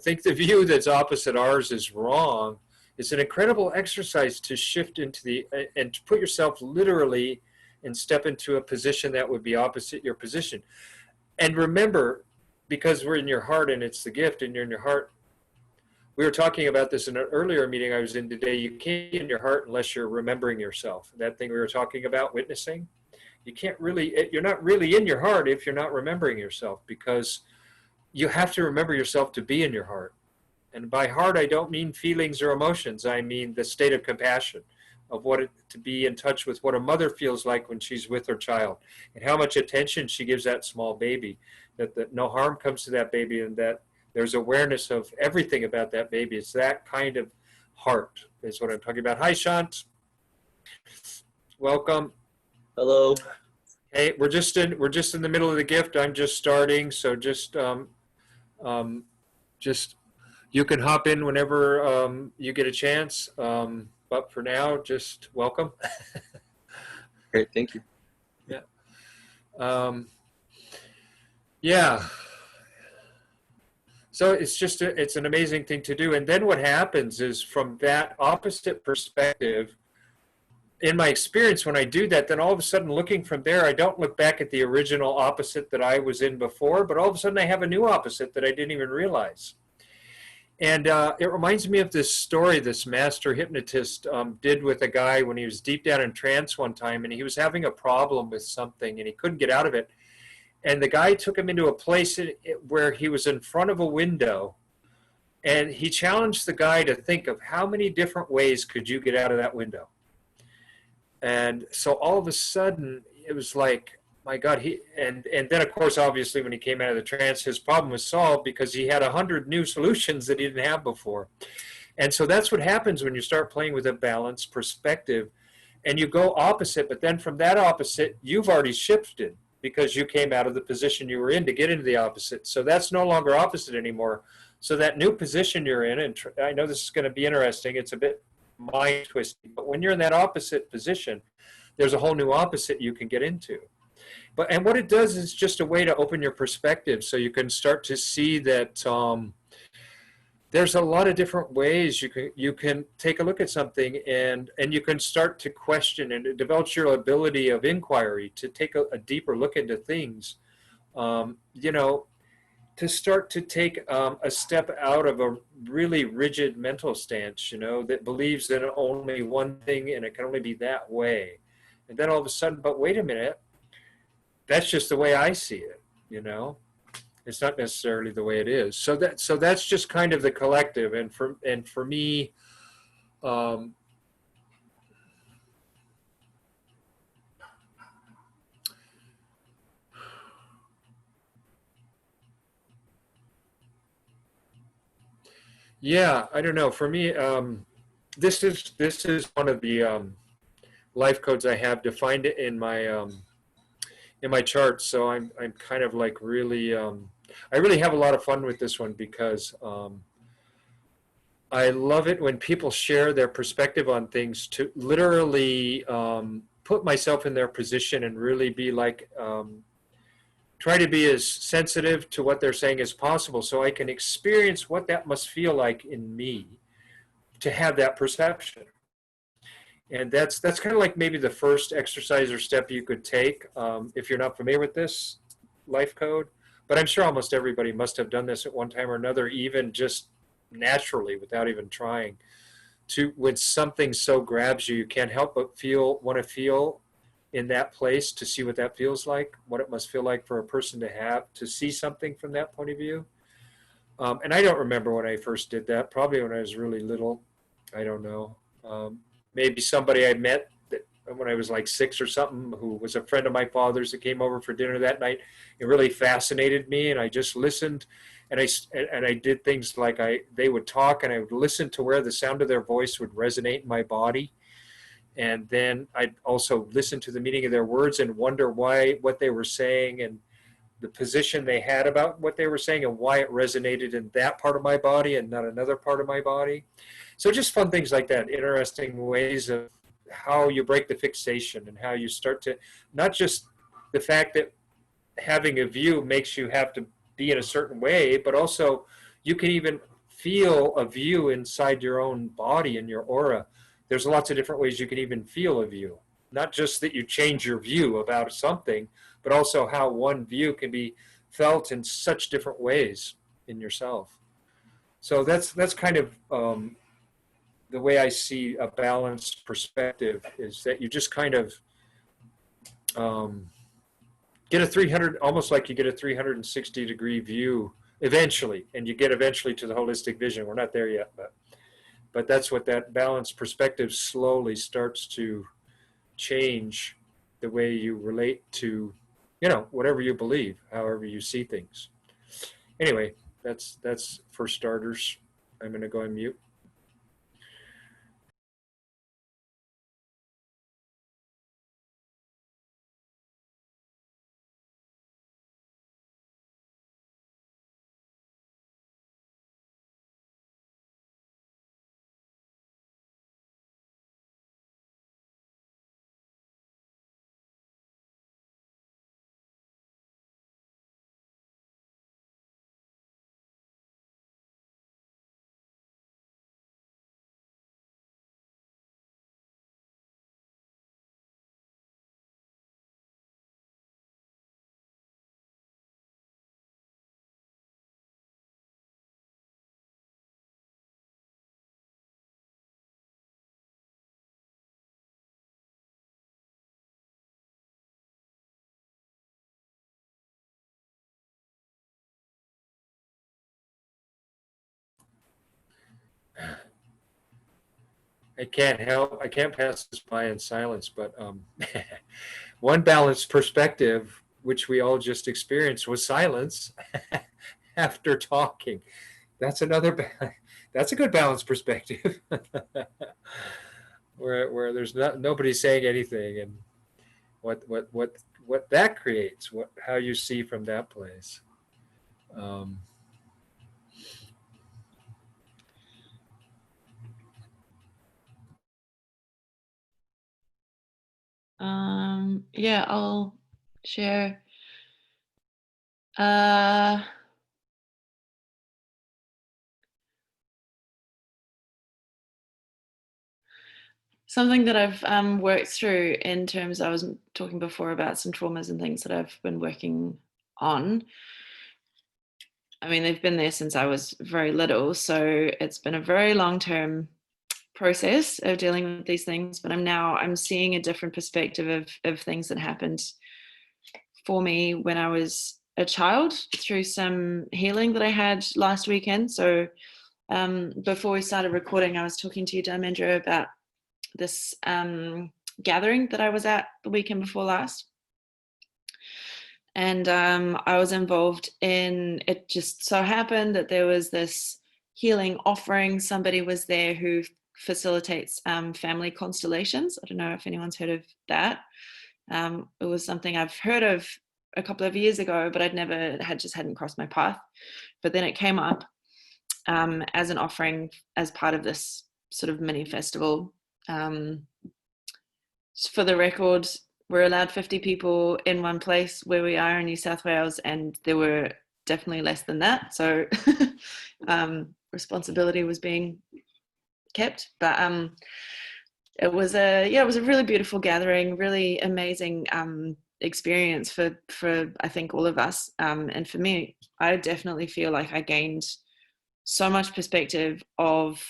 think the view that's opposite ours is wrong, it's an incredible exercise to shift into and to put yourself literally and step into a position that would be opposite your position. And remember, because we're in your heart and it's the gift and you're in your heart, we were talking about this in an earlier meeting I was in today, you can't be in your heart unless you're remembering yourself. That thing we were talking about, witnessing, you're not really in your heart if you're not remembering yourself, because you have to remember yourself to be in your heart. And by heart, I don't mean feelings or emotions. I mean the state of compassion, of to be in touch with what a mother feels like when she's with her child, and how much attention she gives that small baby, that no harm comes to that baby, and that there's awareness of everything about that baby. It's that kind of heart is what I'm talking about. Hi, Shant. Welcome. Hello. Hey, we're just in the middle of the gift. I'm just starting, so just you can hop in whenever you get a chance. But for now, just welcome. Great, thank you. Yeah. Yeah. So it's an amazing thing to do. And then what happens is, from that opposite perspective, in my experience, when I do that, then all of a sudden, looking from there, I don't look back at the original opposite that I was in before, but all of a sudden I have a new opposite that I didn't even realize. And it reminds me of this story this master hypnotist did with a guy when he was deep down in trance one time, and he was having a problem with something and he couldn't get out of it. And the guy took him into a place where he was in front of a window, and he challenged the guy to think of how many different ways could you get out of that window. And so all of a sudden it was like, my God, and then of course, obviously, when he came out of the trance, his problem was solved, because he had 100 new solutions that he didn't have before. And so that's what happens when you start playing with a balanced perspective, and you go opposite, but then from that opposite, you've already shifted, because you came out of the position you were in to get into the opposite. So that's no longer opposite anymore. So that new position you're in, and I know this is going to be interesting, it's a bit mind twisting, but when you're in that opposite position, there's a whole new opposite you can get into. And what it does is just a way to open your perspective, so you can start to see that there's a lot of different ways you can take a look at something, and you can start to question, and it develops your ability of inquiry to take a deeper look into things. You know, to start to take a step out of a really rigid mental stance, you know, that believes in only one thing and it can only be that way. And then all of a sudden, but wait a minute, that's just the way I see it, you know? It's not necessarily the way it is. So that's just kind of the collective. And for me, um, yeah, I don't know. For me, this is one of the life codes I have defined in my chart. So I'm kind of like really I really have a lot of fun with this one because I love it when people share their perspective on things, to literally put myself in their position and really be like try to be as sensitive to what they're saying as possible, so I can experience what that must feel like in me to have that perception. And that's kind of like maybe the first exercise or step you could take if you're not familiar with this life code. But I'm sure almost everybody must have done this at one time or another, even just naturally without even trying. To when something so grabs you, you can't help but want to feel in that place, to see what that feels like, what it must feel like for a person to see something from that point of view. And I don't remember when I first did that, probably when I was really little. I don't know. Maybe somebody I met when I was like 6 or something, who was a friend of my father's, that came over for dinner that night. It really fascinated me, and I just listened, and I did things like they would talk, and I would listen to where the sound of their voice would resonate in my body. And then I'd also listen to the meaning of their words and wonder what they were saying, and the position they had about what they were saying, and why it resonated in that part of my body and not another part of my body. So just fun things like that, interesting ways of how you break the fixation, and how you start to, not just the fact that having a view makes you have to be in a certain way, but also you can even feel a view inside your own body and your aura. There's lots of different ways you can even feel a view. Not just that you change your view about something, but also how one view can be felt in such different ways in yourself. So that's kind of the way I see a balanced perspective, is that you just kind of get a 300, almost like you get a 360-degree view eventually, and you get eventually to the holistic vision. We're not there yet, but that's what that balanced perspective slowly starts to change the way you relate to, whatever you believe, however you see things. Anyway, that's for starters. I'm going to go on mute. I can't pass this by in silence, but one balanced perspective, which we all just experienced, was silence after talking. That's that's a good balanced perspective, where there's nobody saying anything, and what that creates, how you see from that place. Um, Yeah, I'll share. Something that I've worked through in terms, I was talking before about some traumas and things that I've been working on. I mean, they've been there since I was very little, so it's been a very long-term process of dealing with these things, but I'm seeing a different perspective of things that happened for me when I was a child through some healing that I had last weekend. So before we started recording, I was talking to you, Dharmendra, about this gathering that I was at the weekend before last. And I was involved in, it just so happened that there was this healing offering. Somebody was there who facilitates family constellations. I don't know if anyone's heard of that. It was something I've heard of a couple of years ago, but hadn't crossed my path. But then it came up as an offering as part of this sort of mini festival. For the record, we're allowed 50 people in one place where we are in New South Wales, and there were definitely less than that. So responsibility was being kept, but it was a really beautiful gathering, really amazing experience for I think all of us, and for me, I definitely feel like I gained so much perspective of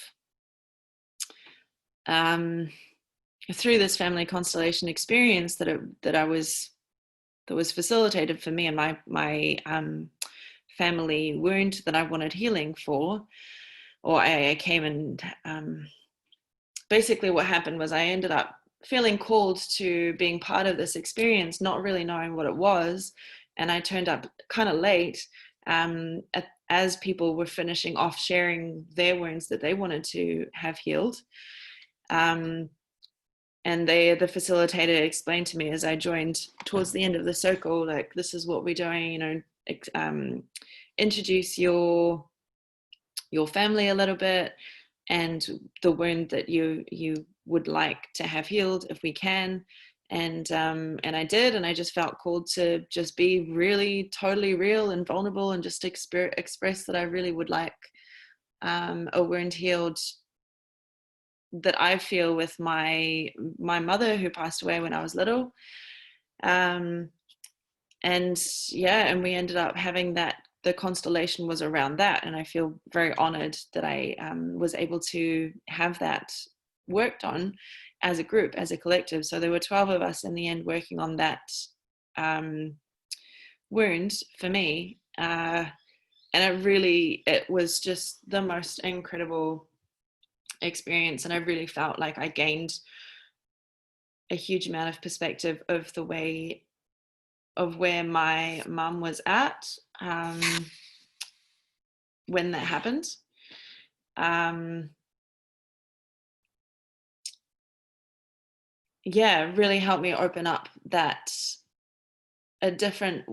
through this family constellation experience that was facilitated for me and my family wound that I wanted healing for. Or I came and basically what happened was I ended up feeling called to being part of this experience, not really knowing what it was. And I turned up kind of late as people were finishing off sharing their wounds that they wanted to have healed. And the facilitator explained to me as I joined towards the end of the circle, like, this is what we're doing, introduce your family a little bit and the wound that you would like to have healed if we can. And I did, and I just felt called to just be really totally real and vulnerable and just express that I really would like a wound healed that I feel with my mother who passed away when I was little. And we ended up having that, the constellation was around that, and I feel very honored that I was able to have that worked on as a group, as a collective. So there were 12 of us in the end working on that wound for me, and it was just the most incredible experience, and I really felt like I gained a huge amount of perspective of the way of where my mum was at when that happened. Really helped me open up that a different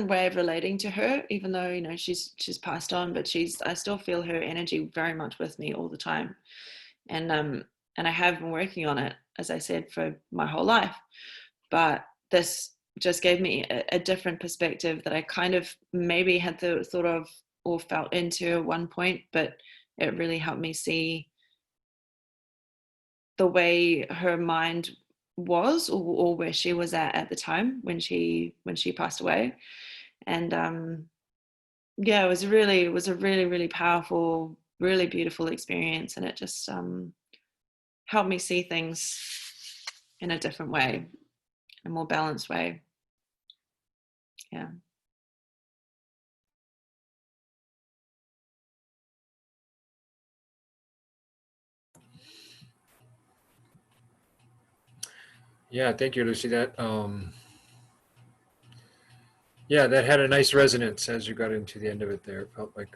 way of relating to her, even though she's passed on, but I still feel her energy very much with me all the time. And I have been working on it, as I said, for my whole life, but this just gave me a different perspective that I kind of maybe had thought of or felt into at one point, but it really helped me see the way her mind was, or where she was at the time when she passed away. And it was a really powerful, really beautiful experience, and it just helped me see things in a different way, a more balanced way. Yeah. Yeah, thank you, Lucy. That that had a nice resonance as you got into the end of it there. It felt like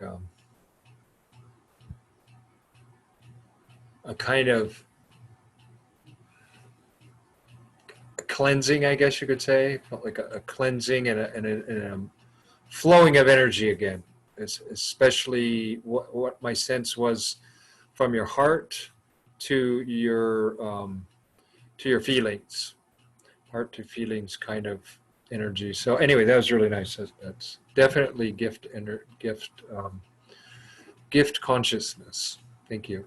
a kind of cleansing, I guess you could say. It felt like a cleansing and a flowing of energy again. Especially what my sense was from your heart to your feelings, heart to feelings kind of energy. So anyway, that was really nice. That's definitely gift consciousness. Thank you.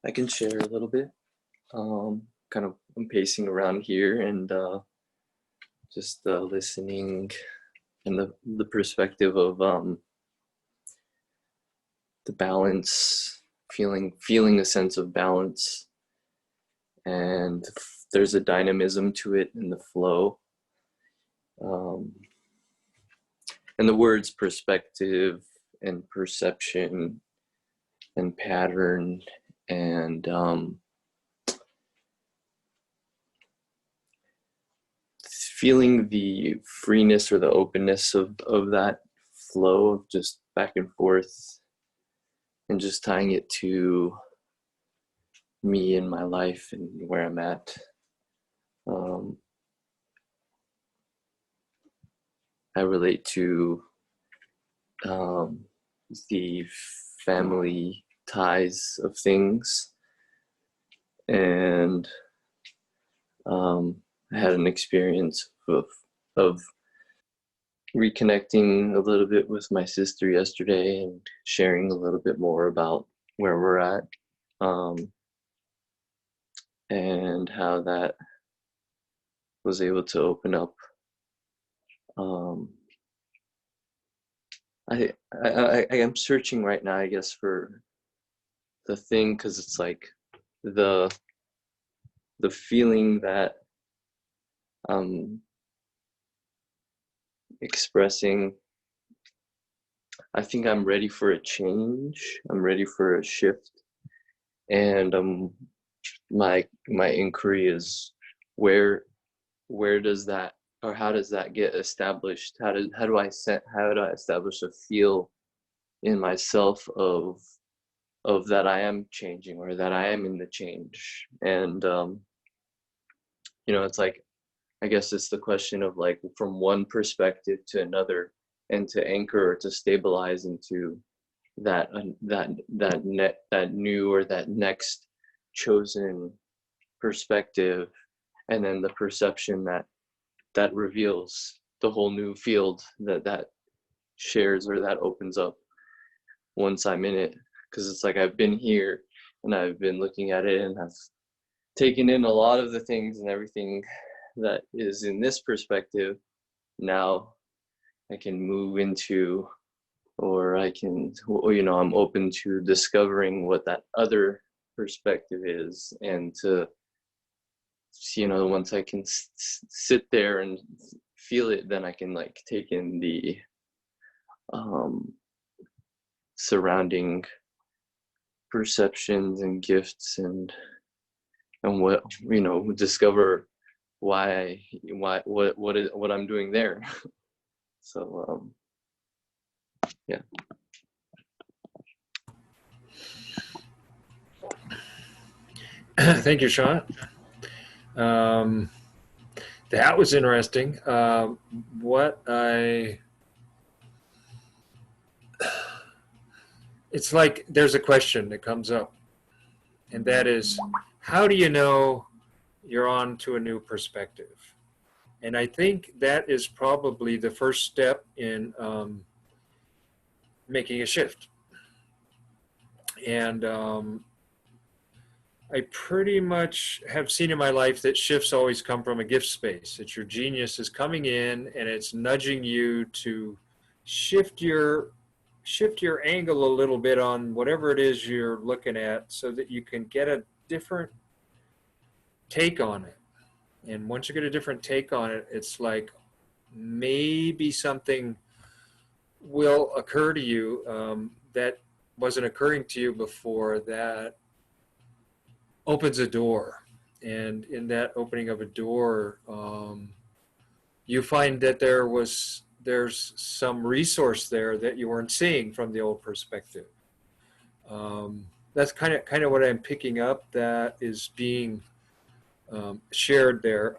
I can share a little bit. Kind of I'm pacing around here and just listening and the perspective of the balance feeling a sense of balance, and there's a dynamism to it in the flow. And the words perspective and perception and pattern and feeling the freeness or the openness of that flow of just back and forth, and just tying it to me and my life and where I'm at. I relate to the family ties of things, and I had an experience of reconnecting a little bit with my sister yesterday and sharing a little bit more about where we're at, and how that was able to open up. I am searching right now, I guess, for the thing, because it's like the feeling that I'm expressing. I think I'm ready for a change. I'm ready for a shift, and my inquiry is where does that, or how does that get established? How do I establish a feel in myself of that I am changing, or that I am in the change? And it's like, I guess it's the question of like from one perspective to another, and to anchor or to stabilize into that new or that next chosen perspective, and then the perception that reveals the whole new field that shares or that opens up once I'm in it. Because it's like I've been here and I've been looking at it, and I've taken in a lot of the things and everything that is in this perspective. Now I can move into, or I can, I'm open to discovering what that other perspective is, and to, once I can sit there and feel it, then I can like take in the surrounding perceptions and gifts, and what, discover what I'm doing there. So yeah. Thank you, Sean. That was interesting. It's like there's a question that comes up, and that is, how do you know you're on to a new perspective? And I think that is probably the first step in making a shift. And I pretty much have seen in my life that shifts always come from a gift space. That your genius is coming in and it's nudging you to shift your angle a little bit on whatever it is you're looking at, so that you can get a different take on it. And once you get a different take on it, it's like maybe something will occur to you that wasn't occurring to you before, that opens a door. And in that opening of a door, you find that there's some resource there that you weren't seeing from the old perspective. That's kind of what I'm picking up that is being shared there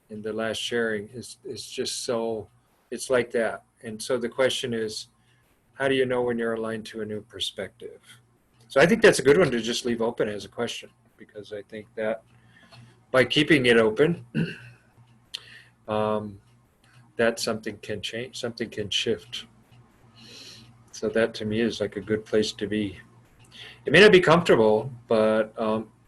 in the last sharing. Is just so, it's like that. And so the question is, how do you know when you're aligned to a new perspective? So I think that's a good one to just leave open as a question, because I think that by keeping it open, that something can change, something can shift. So that to me is like a good place to be. It may not be comfortable, but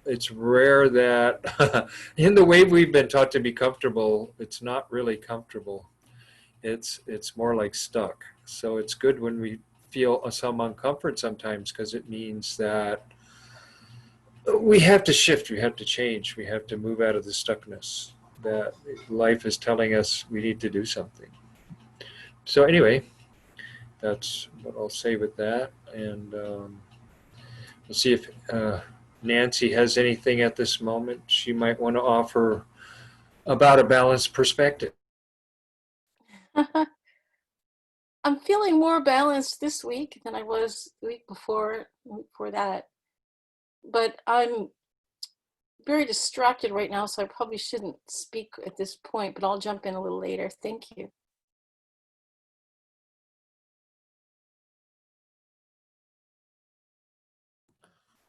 it's rare that in the way we've been taught to be comfortable, it's not really comfortable. It's more like stuck. So it's good when we feel some uncomfort sometimes, because it means that we have to shift, we have to change, we have to move out of the stuckness, that life is telling us we need to do something. So anyway, that's what I'll say with that. And we'll see if Nancy has anything at this moment she might want to offer about a balanced perspective. I'm feeling more balanced this week than I was the week before that. But I'm very distracted right now, so I probably shouldn't speak at this point, but I'll jump in a little later. Thank you.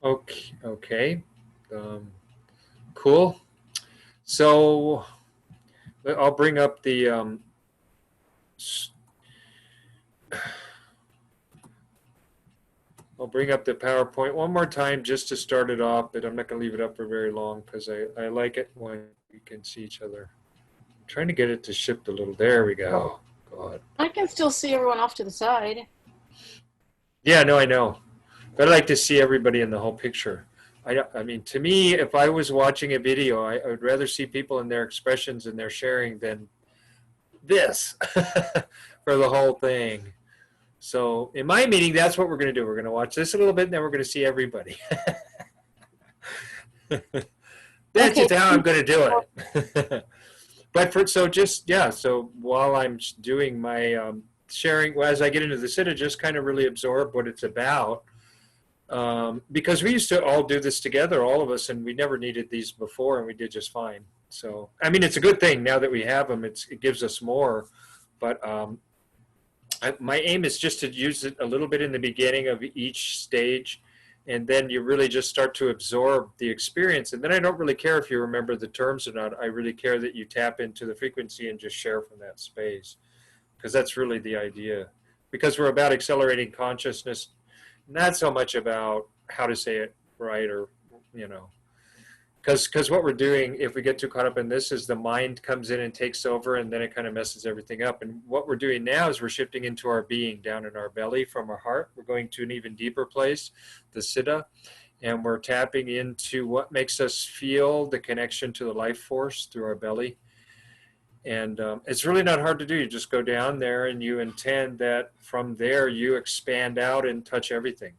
Okay. Cool. So I'll bring up the PowerPoint one more time just to start it off, but I'm not going to leave it up for very long because I like it when we can see each other. I'm trying to get it to shift a little. There we go. God. I can still see everyone off to the side. Yeah, no, I know. But I like to see everybody in the whole picture. I mean, to me, if I was watching a video, I would rather see people in their expressions and their sharing than this for the whole thing. So in my meeting, that's what we're going to do. We're going to watch this a little bit, and then we're going to see everybody. That's Okay. just how I'm going to do it. But so while I'm doing my sharing, well, as I get into the Siddha, just kind of really absorb what it's about. Because we used to all do this together, all of us, and we never needed these before, and we did just fine. So, I mean, it's a good thing now that we have them. It gives us more. But my aim is just to use it a little bit in the beginning of each stage, and then you really just start to absorb the experience. And then I don't really care if you remember the terms or not. I really care that you tap into the frequency and just share from that space, because that's really the idea. Because we're about accelerating consciousness, not so much about how to say it right, or, because what we're doing, if we get too caught up in this, is the mind comes in and takes over, and then it kind of messes everything up. And what we're doing now is we're shifting into our being, down in our belly from our heart. We're going to an even deeper place, the Siddha, and we're tapping into what makes us feel the connection to the life force through our belly. And it's really not hard to do. You just go down there and you intend that from there you expand out and touch everything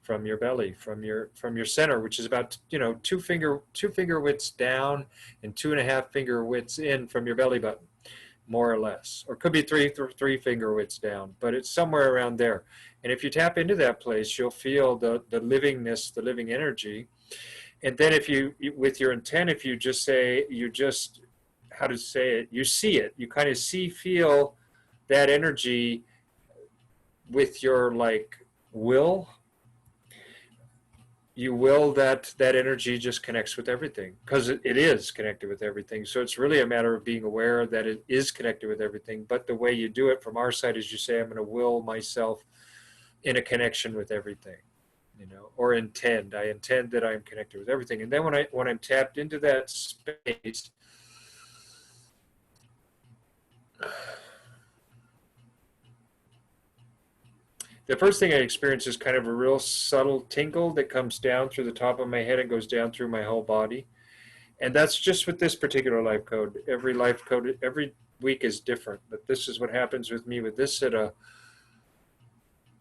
from your belly, from your center, which is about two finger widths down and 2.5 finger widths in from your belly button, more or less, or could be three finger widths down, but it's somewhere around there. And if you tap into that place, you'll feel the livingness, the living energy. And then if you, with your intent, if you just say, how to say it, you see it, you kind of feel that energy with your will. You will that energy just connects with everything, because it is connected with everything. So it's really a matter of being aware that it is connected with everything. But the way you do it from our side is you say, I'm going to will myself in a connection with everything, or intend. I intend that I'm connected with everything. And then when I'm tapped into that space, the first thing I experience is kind of a real subtle tingle that comes down through the top of my head and goes down through my whole body. And that's just with this particular life code. Every life code, every week is different, but this is what happens with me with this Siddha.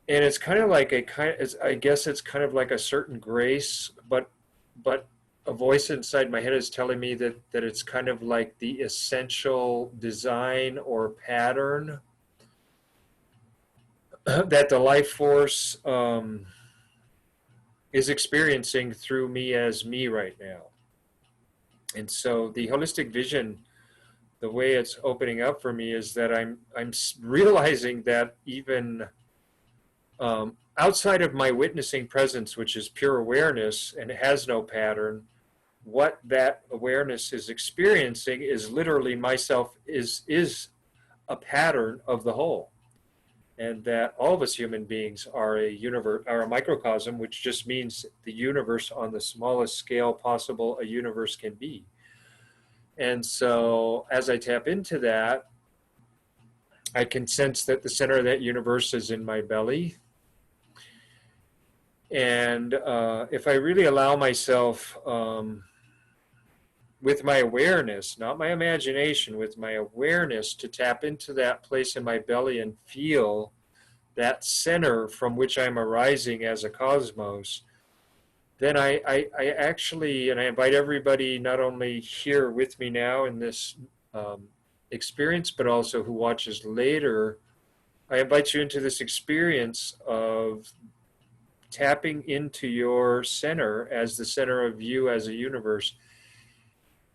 And it's kind of like I guess it's kind of like a certain grace, but a voice inside my head is telling me that it's kind of like the essential design or pattern that the life force is experiencing through me as me right now. And so the holistic vision, the way it's opening up for me is that I'm realizing that even outside of my witnessing presence, which is pure awareness and has no pattern, what that awareness is experiencing is literally myself, is a pattern of the whole. And that all of us human beings are a universe, are a microcosm, which just means the universe on the smallest scale possible a universe can be. And so as I tap into that, I can sense that the center of that universe is in my belly. And if I really allow myself, with my awareness, not my imagination, with my awareness, to tap into that place in my belly and feel that center from which I'm arising as a cosmos, then I actually, and I invite everybody not only here with me now in this experience, but also who watches later, I invite you into this experience of tapping into your center as the center of you as a universe,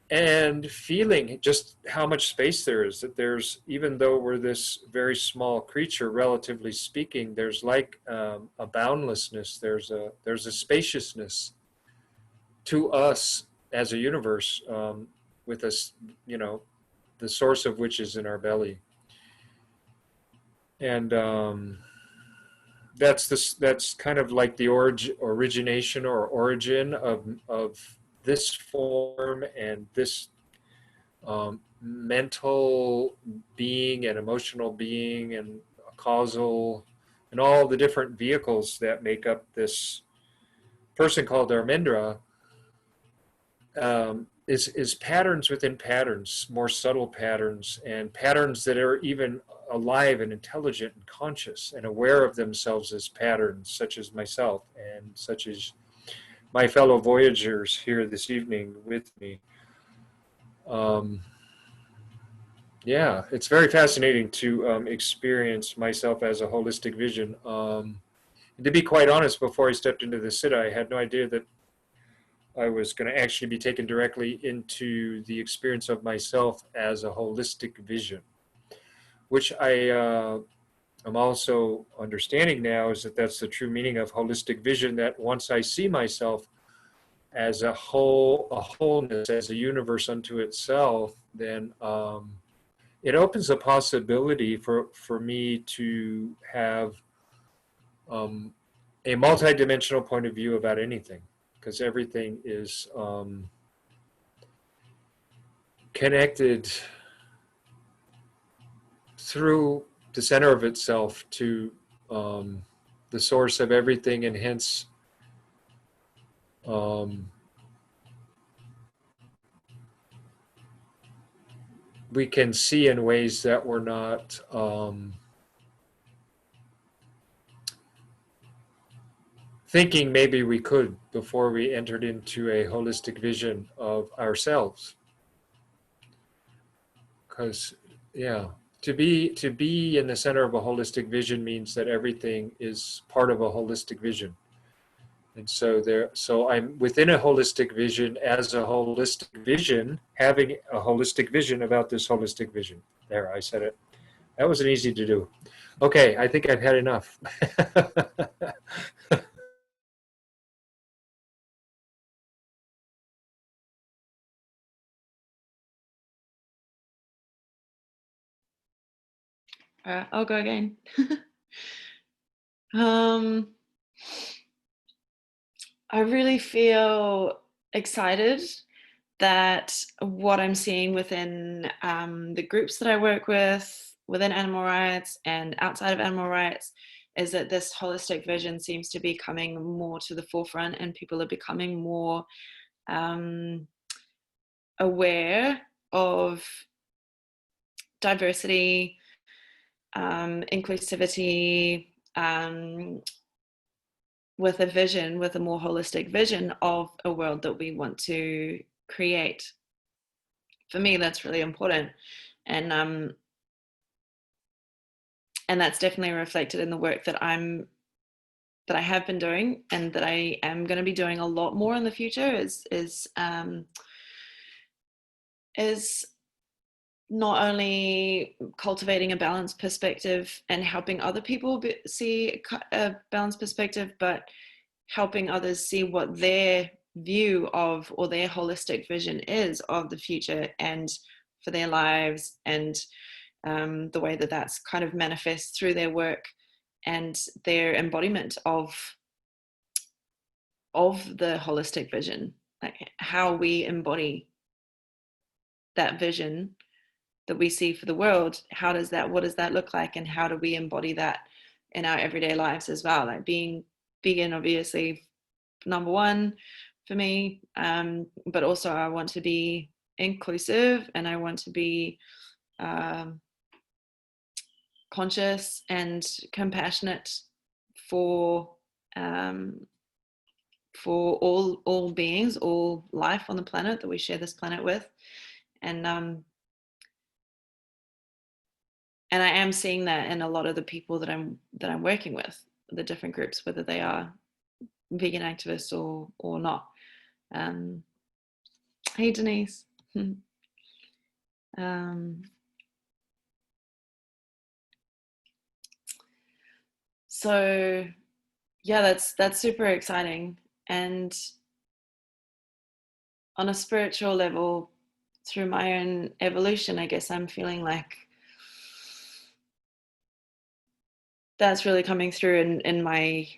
and feeling just how much space there is. That there's, even though we're this very small creature, relatively speaking, there's like a boundlessness. There's a spaciousness to us as a universe, with us, you know, the source of which is in our belly. And that's kind of like the origination or origin of this form and this mental being and emotional being and causal and all the different vehicles that make up this person called Dharmendra, is patterns within patterns, more subtle patterns, and patterns that are even alive and intelligent and conscious and aware of themselves as patterns, such as myself and such as my fellow voyagers here this evening with me. Yeah, it's very fascinating to experience myself as a holistic vision. And to be quite honest, before I stepped into the Siddha, I had no idea that I was going to actually be taken directly into the experience of myself as a holistic vision, which I am also understanding now is that that's the true meaning of holistic vision, that once I see myself as a whole, a wholeness, as a universe unto itself, then it opens a possibility for me to have a multidimensional point of view about anything, because everything is connected through the center of itself to the source of everything, and hence we can see in ways that we're not thinking maybe we could before we entered into a holistic vision of ourselves. Because, yeah, to be in the center of a holistic vision means that everything is part of a holistic vision. And so I'm within a holistic vision as a holistic vision, having a holistic vision about this holistic vision. There, I said it. That wasn't easy to do. Okay, I think I've had enough. I'll go again. I really feel excited that what I'm seeing within the groups that I work with, within animal rights and outside of animal rights, is that this holistic vision seems to be coming more to the forefront, and people are becoming more aware of diversity, inclusivity, with a vision, with a more holistic vision of a world that we want to create. For me, that's really important, and that's definitely reflected in the work that I have been doing, and that I am going to be doing a lot more in the future. Is not only cultivating a balanced perspective and helping other people see a balanced perspective, but helping others see what their view of, or their holistic vision is of the future and for their lives, and the way that that's kind of manifests through their work and their embodiment of the holistic vision, like how we embody that vision that we see for the world. What does that look like, and how do we embody that in our everyday lives as well? Like being vegan, obviously, number one for me. But also I want to be inclusive, and I want to be conscious and compassionate for all beings, all life on the planet that we share this planet with. And I am seeing that in a lot of the people that I'm working with, the different groups, whether they are vegan activists or not. Hey Denise. So yeah, that's super exciting. And on a spiritual level, through my own evolution, I guess I'm feeling like that's really coming through in my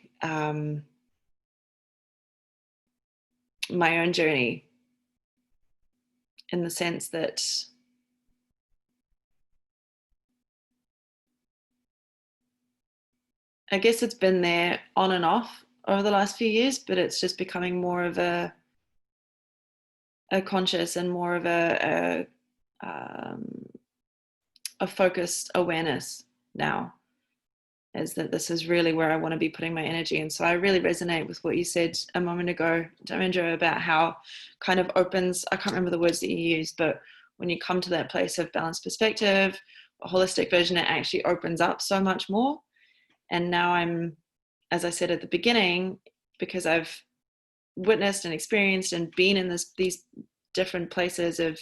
my own journey, in the sense that I guess it's been there on and off over the last few years, but it's just becoming more of a conscious and more of a focused awareness now, is that this is really where I want to be putting my energy. And so I really resonate with what you said a moment ago, Damendra, about how kind of opens, I can't remember the words that you used, but when you come to that place of balanced perspective, a holistic vision, it actually opens up so much more. And now I'm, as I said at the beginning, because I've witnessed and experienced and been in these different places of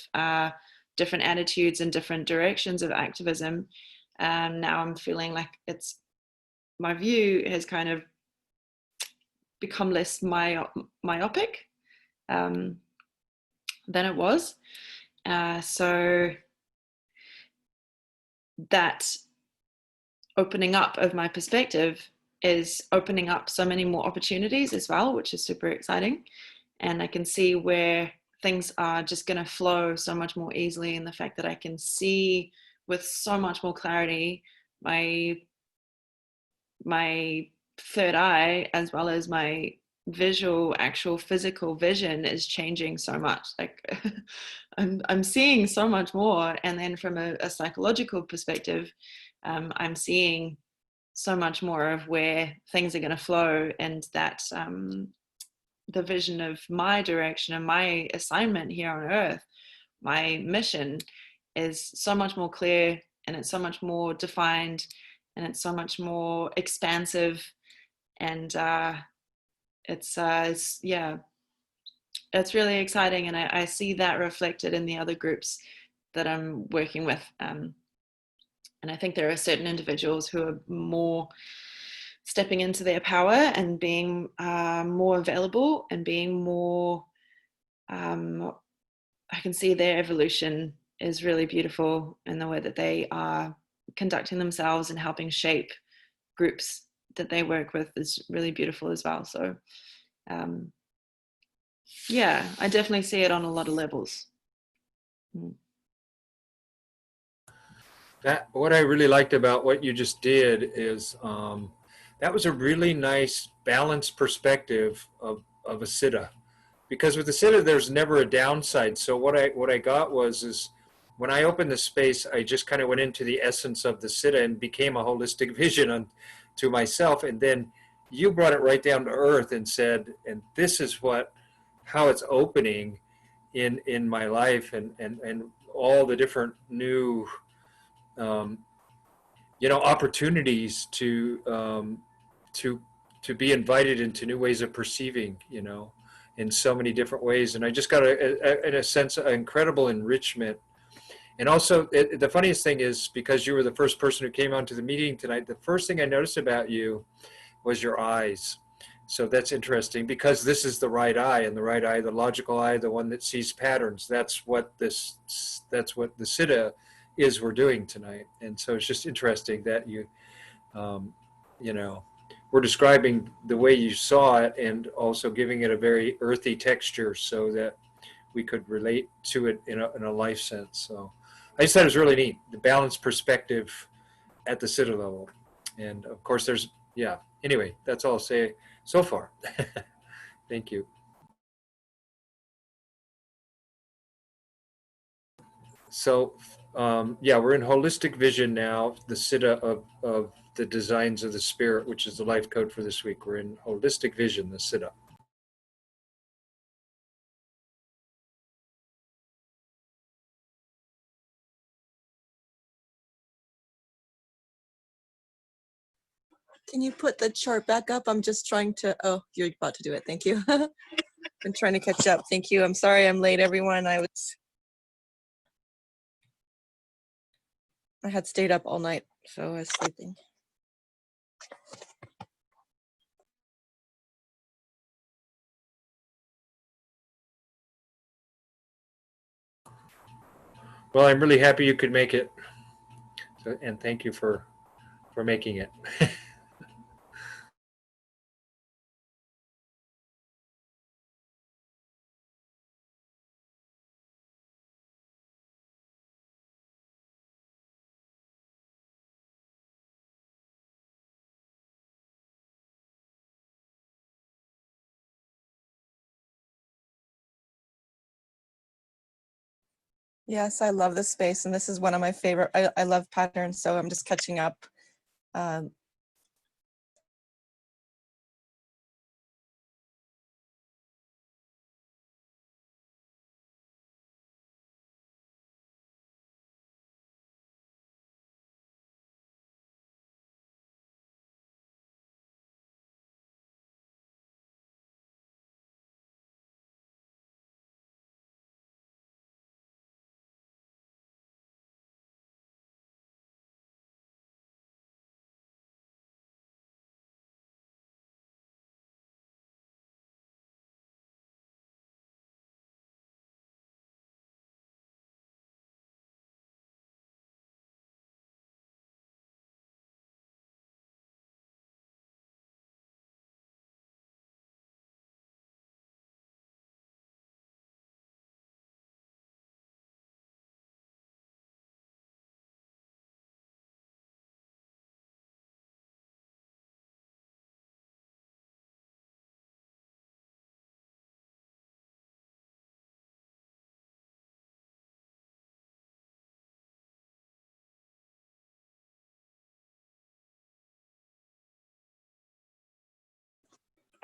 different attitudes and different directions of activism, now I'm feeling like my view has kind of become less myopic than it was. So that opening up of my perspective is opening up so many more opportunities as well, which is super exciting. And I can see where things are just going to flow so much more easily, and the fact that I can see with so much more clarity my third eye, as well as my actual physical vision, is changing so much. Like I'm seeing so much more. And then from a psychological perspective, I'm seeing so much more of where things are going to flow, and that the vision of my direction and my assignment here on earth, my mission, is so much more clear, and it's so much more defined, and it's so much more expansive. And it's really exciting. And I see that reflected in the other groups that I'm working with. And I think there are certain individuals who are more stepping into their power and being more available and being more, I can see their evolution is really beautiful, in the way that they are conducting themselves and helping shape groups that they work with is really beautiful as well. So yeah, I definitely see it on a lot of levels. What I really liked about what you just did is that was a really nice balanced perspective of a Siddha, because with the Siddha there's never a downside. So what I got is when I opened the space, I just kind of went into the essence of the Siddha and became a holistic vision to myself. And then you brought it right down to earth and said, and this is how it's opening in my life, and all the different new opportunities to be invited into new ways of perceiving, in so many different ways. And I just got in a sense, an incredible enrichment. And also, the funniest thing is, because you were the first person who came onto the meeting tonight, the first thing I noticed about you was your eyes. So that's interesting, because this is the right eye, and the right eye, the logical eye, the one that sees patterns. That's what the Siddha is we're doing tonight. And so it's just interesting that you we're describing the way you saw it, and also giving it a very earthy texture so that we could relate to it in a life sense. So I just thought it was really neat, the balanced perspective at the Siddha level. And of course there's yeah. Anyway, that's all I'll say so far. Thank you. So, yeah, we're in holistic vision now, the Siddha of the designs of the spirit, which is the life code for this week. We're in holistic vision, the Siddha. Can you put the chart back up? I'm just trying to, oh, you're about to do it. Thank you. I'm trying to catch up. Thank you. I'm sorry I'm late, everyone. I had stayed up all night, so I was sleeping. Well, I'm really happy you could make it. So, and thank you for making it. Yes, I love this space, and this is one of my favorite. I love patterns, so I'm just catching up. Um,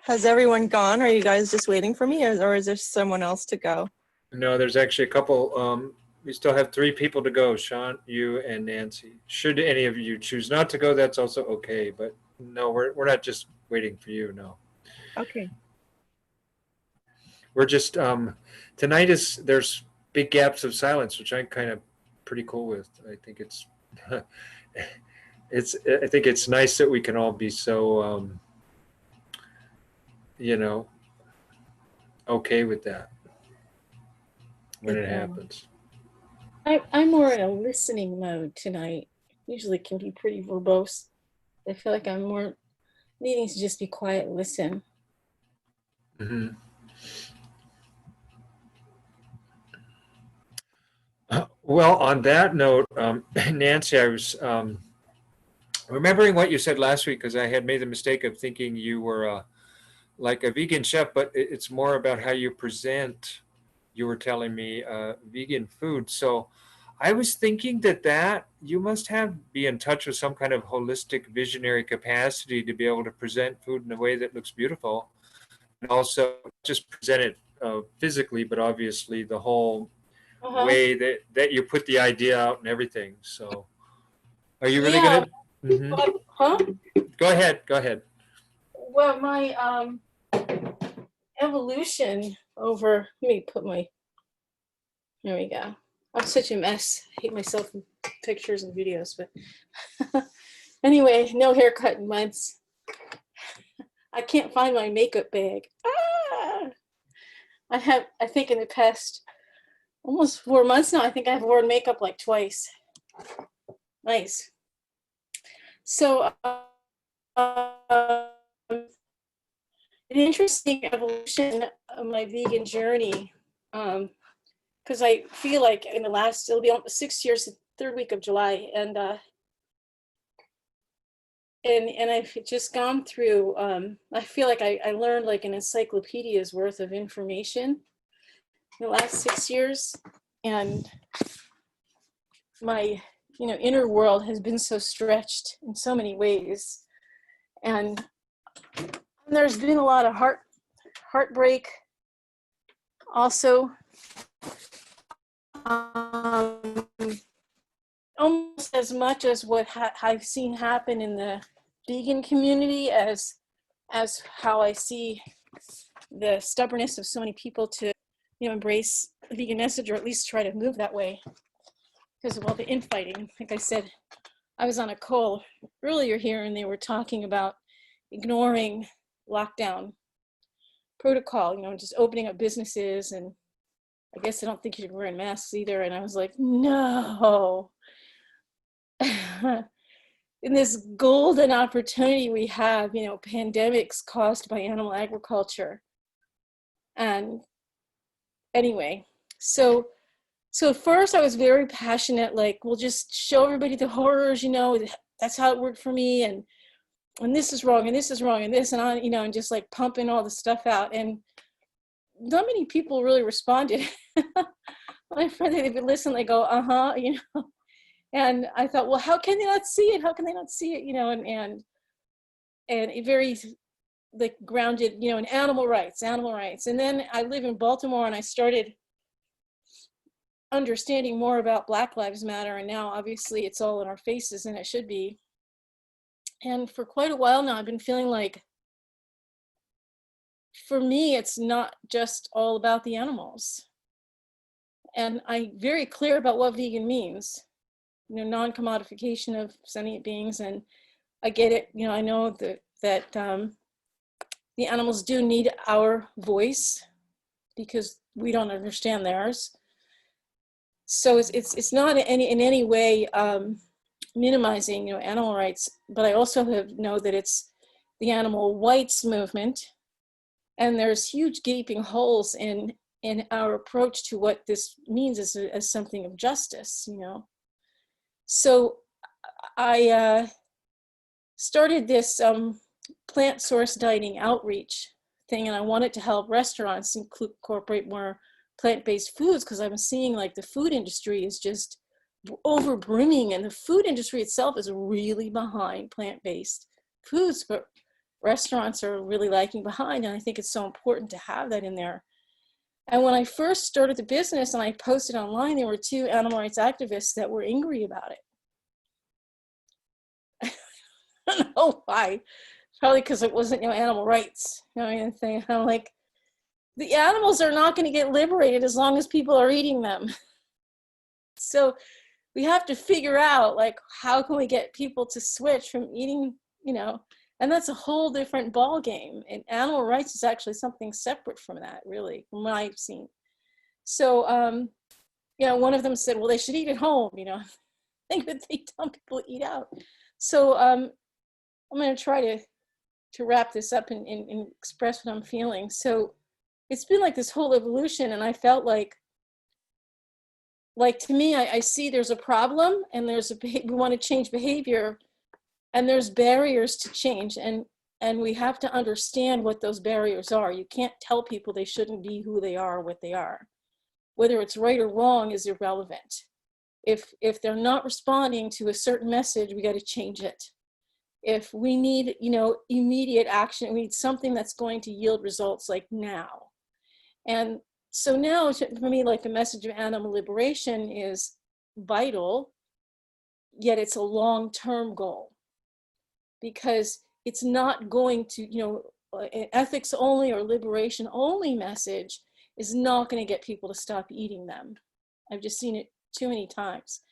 Has everyone gone? Are you guys just waiting for me, or is there someone else to go? No, there's actually a couple. We still have 3 people to go, Sean, you, and Nancy. Should any of you choose not to go, that's also okay. But no, we're not just waiting for you, no. Okay. We're just, tonight there's big gaps of silence, which I'm kind of pretty cool with. I think it's, I think it's nice that we can all be so, you know, okay with that when it happens. I'm more in a listening mode tonight. Usually can be pretty verbose. I feel like I'm more needing to just be quiet and listen. Mm-hmm. Well, on that note, Nancy, I was remembering what you said last week because I had made the mistake of thinking you were like a vegan chef, but it's more about how you present. You were telling me vegan food, so I was thinking that you must be in touch with some kind of holistic visionary capacity to be able to present food in a way that looks beautiful, and also just present it physically, but obviously the whole way that you put the idea out and everything. So, are you really Yeah. gonna? Mm-hmm. Huh? Go ahead. Go ahead. Well, my evolution over, let me put my, there we go. I'm such a mess. I hate myself in pictures and videos, but anyway, no haircut in months. I can't find my makeup bag. Ah! I think in the past almost 4 months now, I think I've worn makeup like twice. Nice. So, an interesting evolution of my vegan journey. Because I feel like in the last, it'll be almost 6 years, the 3rd week of July, and and I've just gone through, I feel like I learned like an encyclopedia's worth of information in the last 6 years. And my, inner world has been so stretched in so many ways. And there's been a lot of heartbreak also. Almost as much as what I've seen happen in the vegan community as how I see the stubbornness of so many people to, embrace the vegan message, or at least try to move that way because of all the infighting. Like I said, I was on a call earlier here and they were talking about ignoring lockdown protocol, just opening up businesses, and I guess they don't think you should wear masks either. And I was like, no. In this golden opportunity we have, pandemics caused by animal agriculture. And anyway, so at first I was very passionate, like, we'll just show everybody the horrors, that's how it worked for me, and this is wrong, and this is wrong, and this, and on, and just like pumping all the stuff out. And not many people really responded. My friend, they would listen, they go, and I thought, well, how can they not see it? How can they not see it? And it very like grounded, in animal rights. And then I live in Baltimore and I started understanding more about Black Lives Matter. And now obviously it's all in our faces, and it should be. And for quite a while now, I've been feeling like, for me, it's not just all about the animals. And I'm very clear about what vegan means. Non-commodification of sentient beings, and I get it. I know that the animals do need our voice because we don't understand theirs. So it's not in any way minimizing animal rights, but I also know that it's the animal rights movement, and there's huge gaping holes in our approach to what this means as something of justice. So I started this plant source dieting outreach thing, and I wanted to help restaurants incorporate more plant-based foods, because I'm seeing like the food industry is just over brimming, and the food industry itself is really behind plant-based foods, but restaurants are really lagging behind, and I think it's so important to have that in there. And when I first started the business and I posted online, there were 2 animal rights activists that were angry about it. I don't know why. Probably because it wasn't, animal rights. I'm like, the animals are not going to get liberated as long as people are eating them. So we have to figure out, like, how can we get people to switch from eating, and that's a whole different ball game. And animal rights is actually something separate from that, really, from what I've seen. So, one of them said, well, they should eat at home, I think that they tell people to eat out. So I'm going to try to wrap this up and express what I'm feeling. So it's been like this whole evolution, and I felt like to me, I see there's a problem, and we want to change behavior, and there's barriers to change, and we have to understand what those barriers are. You can't tell people they shouldn't be who they are, what they are. Whether it's right or wrong is irrelevant. If they're not responding to a certain message, we got to change it. If we need, immediate action, we need something that's going to yield results like now. And so now, for me, like, the message of animal liberation is vital, yet it's a long-term goal, because it's not going to, an ethics only or liberation only message is not going to get people to stop eating them. I've just seen it too many times.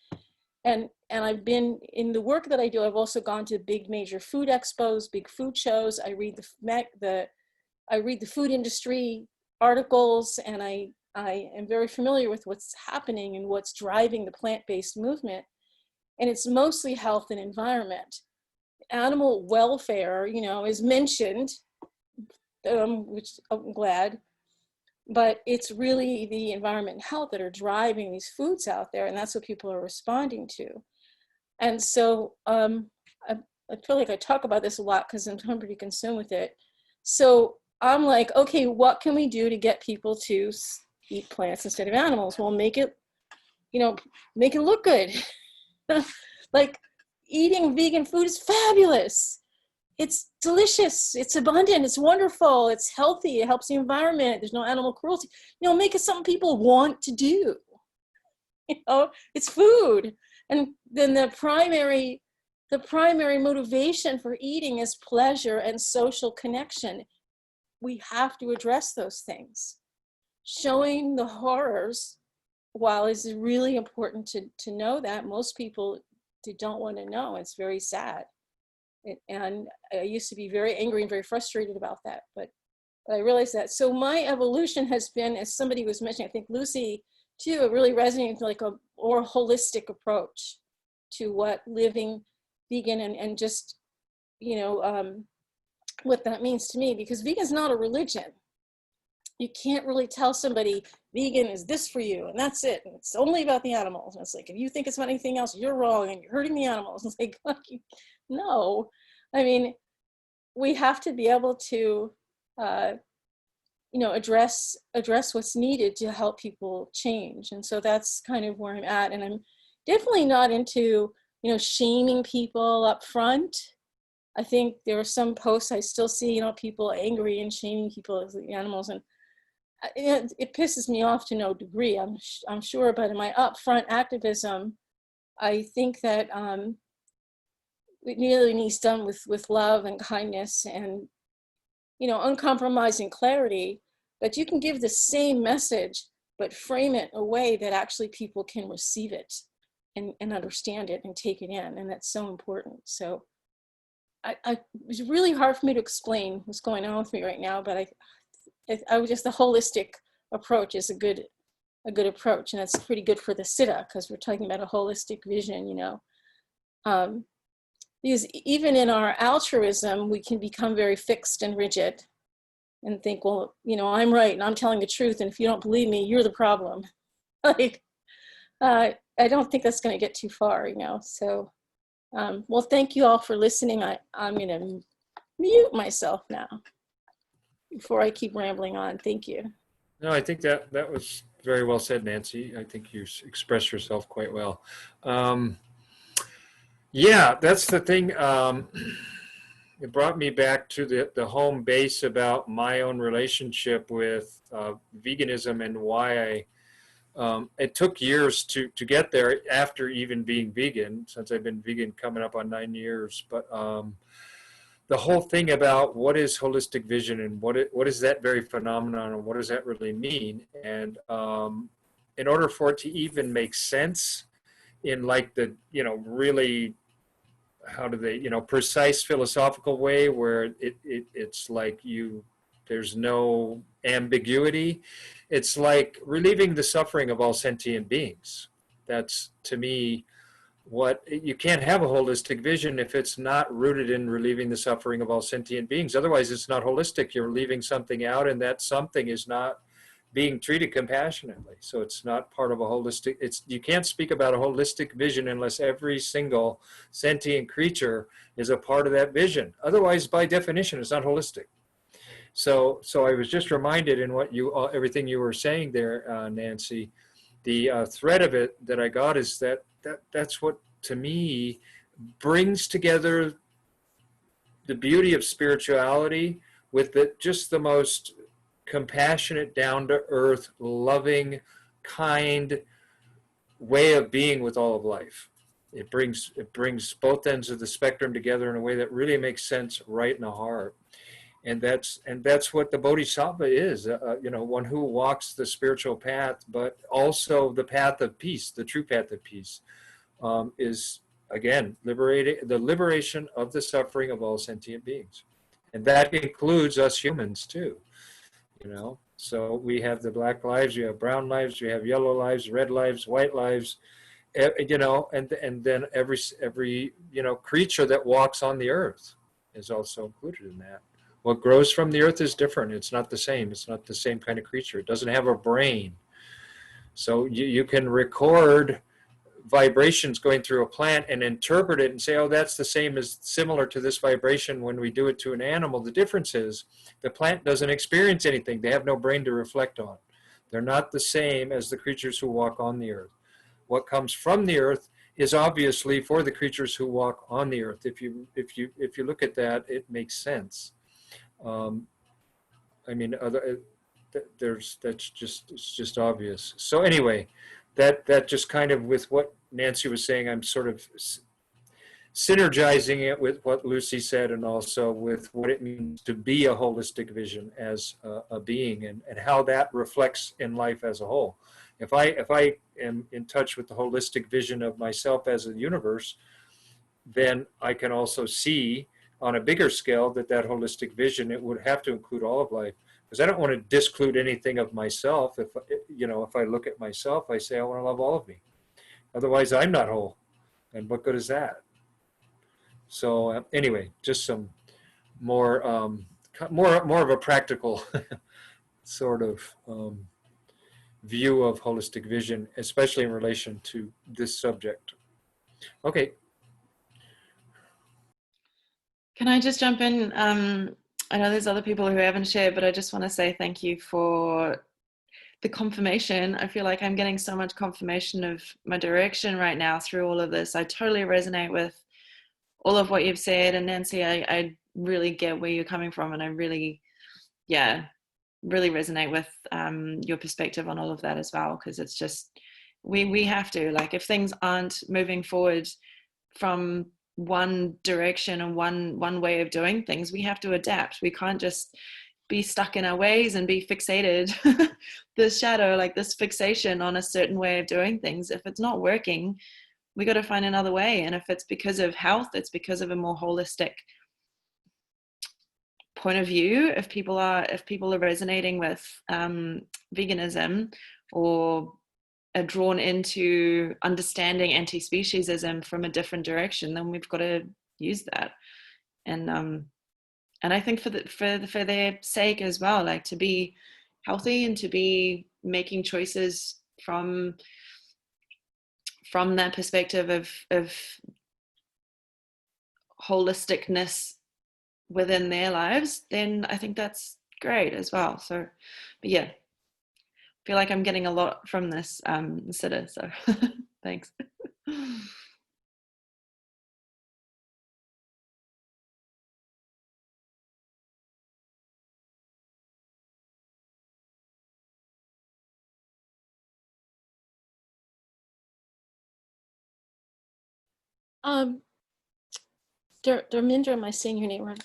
And I've been, in the work that I do, I've also gone to big major food expos, big food shows. I read the food industry articles, and I am very familiar with what's happening and what's driving the plant-based movement. And it's mostly health and environment. Animal welfare, is mentioned, which I'm glad, but it's really the environment and health that are driving these foods out there, and that's what people are responding to. And so I feel like I talk about this a lot because I'm pretty consumed with it. So I'm like, okay, what can we do to get people to eat plants instead of animals? Well, make it look good. Like, eating vegan food is fabulous. It's delicious. It's abundant. It's wonderful. It's healthy. It helps the environment. There's no animal cruelty. Make it something people want to do. It's food. And then the primary motivation for eating is pleasure and social connection. We have to address those things. Showing the horrors, while it's really important to know that, most people they don't want to know. It's very sad. And I used to be very angry and very frustrated about that, but I realized that. So my evolution has been, as somebody was mentioning, I think Lucy too, it really resonates like a more holistic approach to what living vegan and just, what that means to me, because vegan is not a religion. You can't really tell somebody vegan is this for you and that's it. And it's only about the animals. And it's like, if you think it's about anything else, you're wrong and you're hurting the animals. It's like, no. I mean, we have to be able to, address what's needed to help people change. And so that's kind of where I'm at. And I'm definitely not into, shaming people up front. I think there are some posts I still see, people angry and shaming people as the animals. And it pisses me off to no degree, I'm sure, but in my upfront activism, I think that it really needs done with love and kindness and, uncompromising clarity, but you can give the same message, but frame it in a way that actually people can receive it and understand it and take it in, and that's so important. So it was really hard for me to explain what's going on with me right now, but I would just, the holistic approach is a good approach, and that's pretty good for the Siddha because we're talking about a holistic vision, because even in our altruism, we can become very fixed and rigid and think, well, I'm right and I'm telling the truth, and if you don't believe me, you're the problem. Like, I don't think that's going to get too far, So, well, thank you all for listening. I'm going to mute myself now before I keep rambling on. Thank you. No, I think that was very well said, Nancy. I think you expressed yourself quite well. Yeah, that's the thing. It brought me back to the home base about my own relationship with veganism and why it took years to get there after even being vegan, since I've been vegan coming up on 9 years. But the whole thing about what is holistic vision and what is that very phenomenon and what does that really mean? And in order for it to even make sense in like the, really, how do they, precise philosophical way where it's like there's no ambiguity. It's like relieving the suffering of all sentient beings. That's, to me, you can't have a holistic vision if it's not rooted in relieving the suffering of all sentient beings. Otherwise, it's not holistic. You're leaving something out, and that something is not being treated compassionately. So it's not part of a holistic, you can't speak about a holistic vision unless every single sentient creature is a part of that vision. Otherwise, by definition, it's not holistic. So I was just reminded in everything you were saying there, Nancy, the thread of it that I got is that's what, to me, brings together the beauty of spirituality with just the most compassionate, down-to-earth, loving, kind way of being with all of life. It brings both ends of the spectrum together in a way that really makes sense right in the heart. And that's what the Bodhisattva is, one who walks the spiritual path, but also the path of peace, the true path of peace, is, again, the liberation of the suffering of all sentient beings. And that includes us humans too, So we have the black lives, you have brown lives, you have yellow lives, red lives, white lives, and then every creature that walks on the earth is also included in that. What grows from the earth is different. It's not the same. It's not the same kind of creature. It doesn't have a brain. So you can record vibrations going through a plant and interpret it and say, oh, that's the same as similar to this vibration when we do it to an animal. The difference is the plant doesn't experience anything. They have no brain to reflect on. They're not the same as the creatures who walk on the earth. What comes from the earth is obviously for the creatures who walk on the earth. If you look at that, it makes sense. I mean, it's just obvious. So anyway, that just kind of with what Nancy was saying, I'm sort of synergizing it with what Lucy said, and also with what it means to be a holistic vision as a being, and how that reflects in life as a whole. If I am in touch with the holistic vision of myself as a universe, then I can also see on a bigger scale that holistic vision, it would have to include all of life. Because I don't want to disclude anything of myself. If I look at myself, I say I want to love all of me. Otherwise, I'm not whole. And what good is that? So anyway, just some more of a practical sort of view of holistic vision, especially in relation to this subject. Okay. Can I just jump in? I know there's other people who haven't shared, but I just want to say thank you for the confirmation. I feel like I'm getting so much confirmation of my direction right now through all of this. I totally resonate with all of what you've said. And Nancy, I really get where you're coming from. And I really resonate with your perspective on all of that as well. Because it's just, we have to, like, if things aren't moving forward from one direction and one way of doing things, we have to adapt. We can't just be stuck in our ways and be fixated, this shadow, like this fixation on a certain way of doing things. If it's not working, we got to find another way. And if it's because of health, it's because of a more holistic point of view. If people are resonating with veganism, or are drawn into understanding anti-speciesism from a different direction, then we've got to use that. And I think for their sake as well, like, to be healthy and to be making choices from that perspective of holisticness within their lives, then I think that's great as well. So, but yeah, I feel like I'm getting a lot from this, Siddha, so thanks. Darminder, am I saying your name right?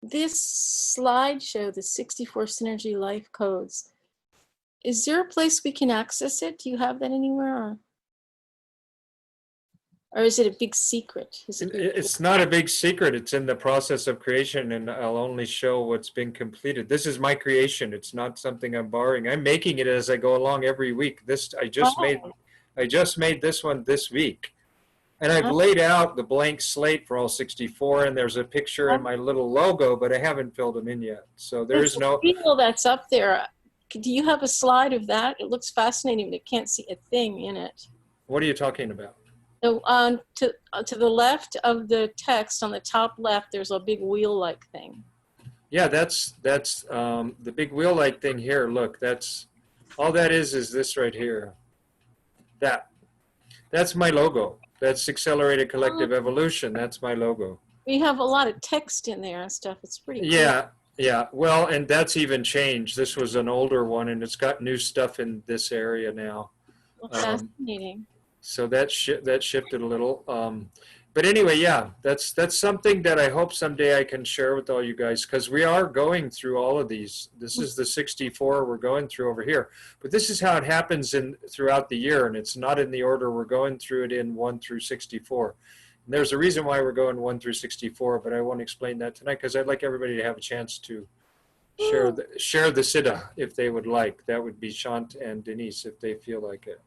This slideshow, the 64 Synergy Life Codes, is there a place we can access it? Do you have that anywhere? Or is it a big secret? It's not a big secret. It's in the process of creation, and I'll only show what's been completed. This is my creation. It's not something I'm borrowing. I'm making it as I go along every week. I just made this one this week. And I've laid out the blank slate for all 64, and there's a picture and my little logo, but I haven't filled them in yet. So there is no wheel that's up there. Do you have a slide of that? It looks fascinating, but I can't see a thing in it. What are you talking about? So to the left of the text, on the top left, there's a big wheel-like thing. Yeah, that's the big wheel-like thing here. Look, that's all that is this right here. That's my logo. That's Accelerated Collective Evolution. That's my logo. We have a lot of text in there and stuff. It's pretty cool. Yeah. Well, and that's even changed. This was an older one, and it's got new stuff in this area now. Well, fascinating. So that shifted a little. But anyway, yeah, that's something that I hope someday I can share with all you guys, because we are going through all of these. This is the 64 we're going through over here. But this is how it happens throughout the year, and it's not in the order we're going through it in 1 through 64. And there's a reason why we're going 1 through 64, but I won't explain that tonight, because I'd like everybody to have a chance to share the Siddha if they would like. That would be Shant and Denise if they feel like it.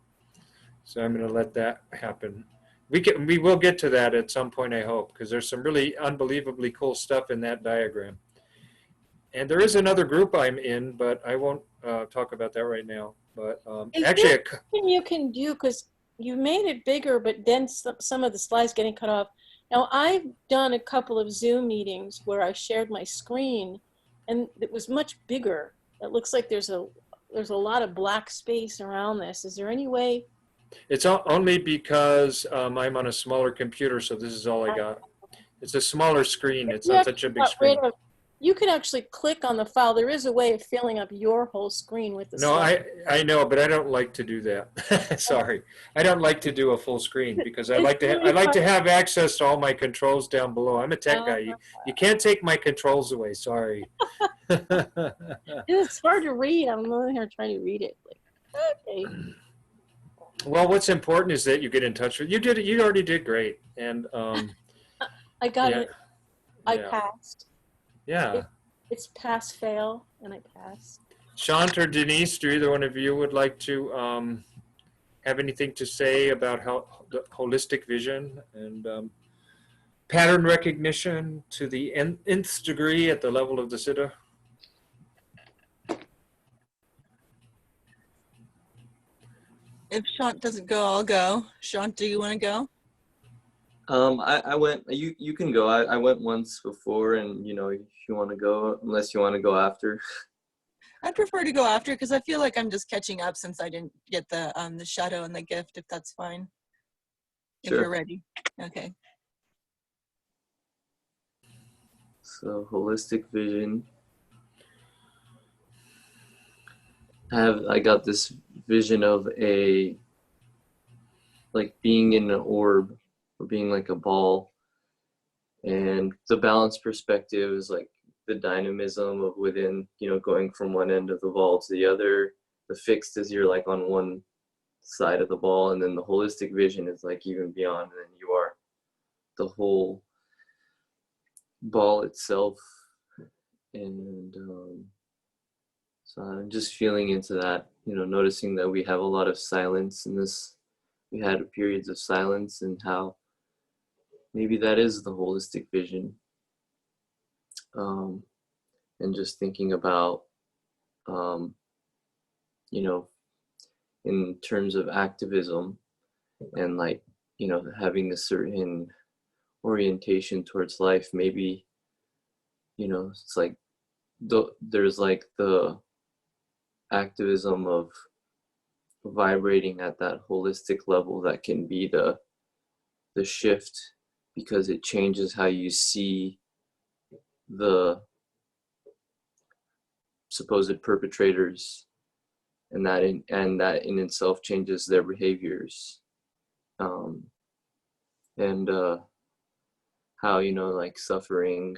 So I'm going to let that happen. We will get to that at some point, I hope, because there's some really unbelievably cool stuff in that diagram. And there is another group I'm in, but I won't talk about that right now. But actually, you can do, because you made it bigger, but then some of the slides getting cut off. Now, I've done a couple of Zoom meetings where I shared my screen, and it was much bigger. It looks like there's a lot of black space around this. Is there any way? It's only because I'm on a smaller computer, so this is all I got. It's a smaller screen. It's not such a big screen. You can actually click on the file. There is a way of filling up your whole screen with the No, slides. I know, but I don't like to do that. Sorry, I don't like to do a full screen because I like to have access to all my controls down below. I'm a tech guy. You can't take my controls away. Sorry. It's hard to read. I'm over here trying to read it. Like, okay. Well, what's important is that you get in touch with. You did it. You already did great, and I got yeah, it. I yeah. passed. Yeah. It's pass fail, and I passed. Shant or Denise, do either one of you would like to have anything to say about how the holistic vision and pattern recognition to the nth degree at the level of the Siddha? If Shant doesn't go, I'll go. Shant, do you want to go? I went, you can go. I went once before, and you know, if you want to go, unless you want to go after. I'd prefer to go after because I feel like I'm just catching up since I didn't get the shadow and the gift, if that's fine. Sure. If you're ready. Okay. So holistic vision. I got this vision of like being in an orb or being like a ball, and the balance perspective is like the dynamism of within, you know, going from one end of the ball to the other. The fixed is you're like on one side of the ball, and then the holistic vision is like even beyond, and then you are the whole ball itself. And so I'm just feeling into that, you know, noticing that we have a lot of silence in this. We had periods of silence, and how maybe that is the holistic vision. And just thinking about, you know, in terms of activism and like, you know, having a certain orientation towards life, maybe, you know, it's like there's like the activism of vibrating at that holistic level that can be the shift, because it changes how you see the supposed perpetrators, and that in itself changes their behaviors, and how, you know, like suffering,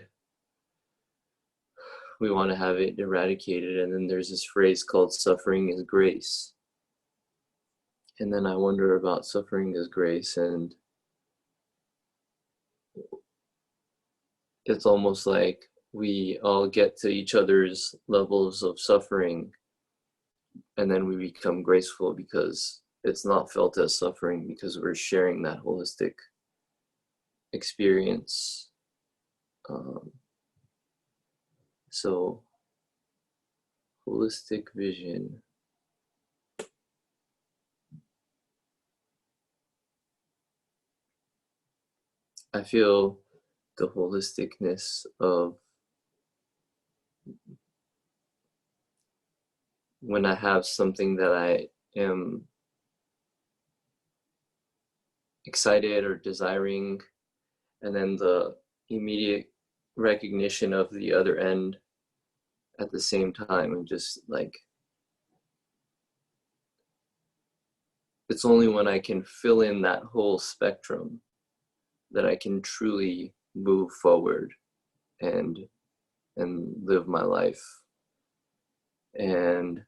we want to have it eradicated, and then there's this phrase called suffering is grace. And then I wonder about suffering as grace, and it's almost like we all get to each other's levels of suffering, and then we become graceful because it's not felt as suffering, because we're sharing that holistic experience. So holistic vision. I feel the holisticness of when I have something that I am excited or desiring, and then the immediate recognition of the other end at the same time, and just like, it's only when I can fill in that whole spectrum that I can truly move forward and live my life. And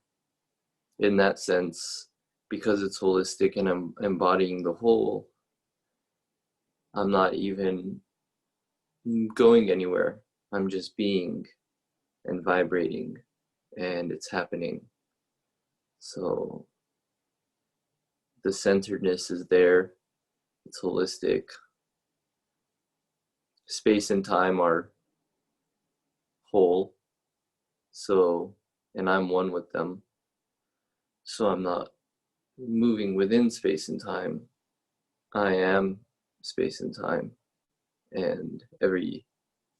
in that sense, because it's holistic and I'm embodying the whole, I'm not even going anywhere. I'm just being and vibrating, and it's happening. So the centeredness is there. It's holistic. Space and time are whole. So, and I'm one with them. So I'm not moving within space and time. I am space and time and everything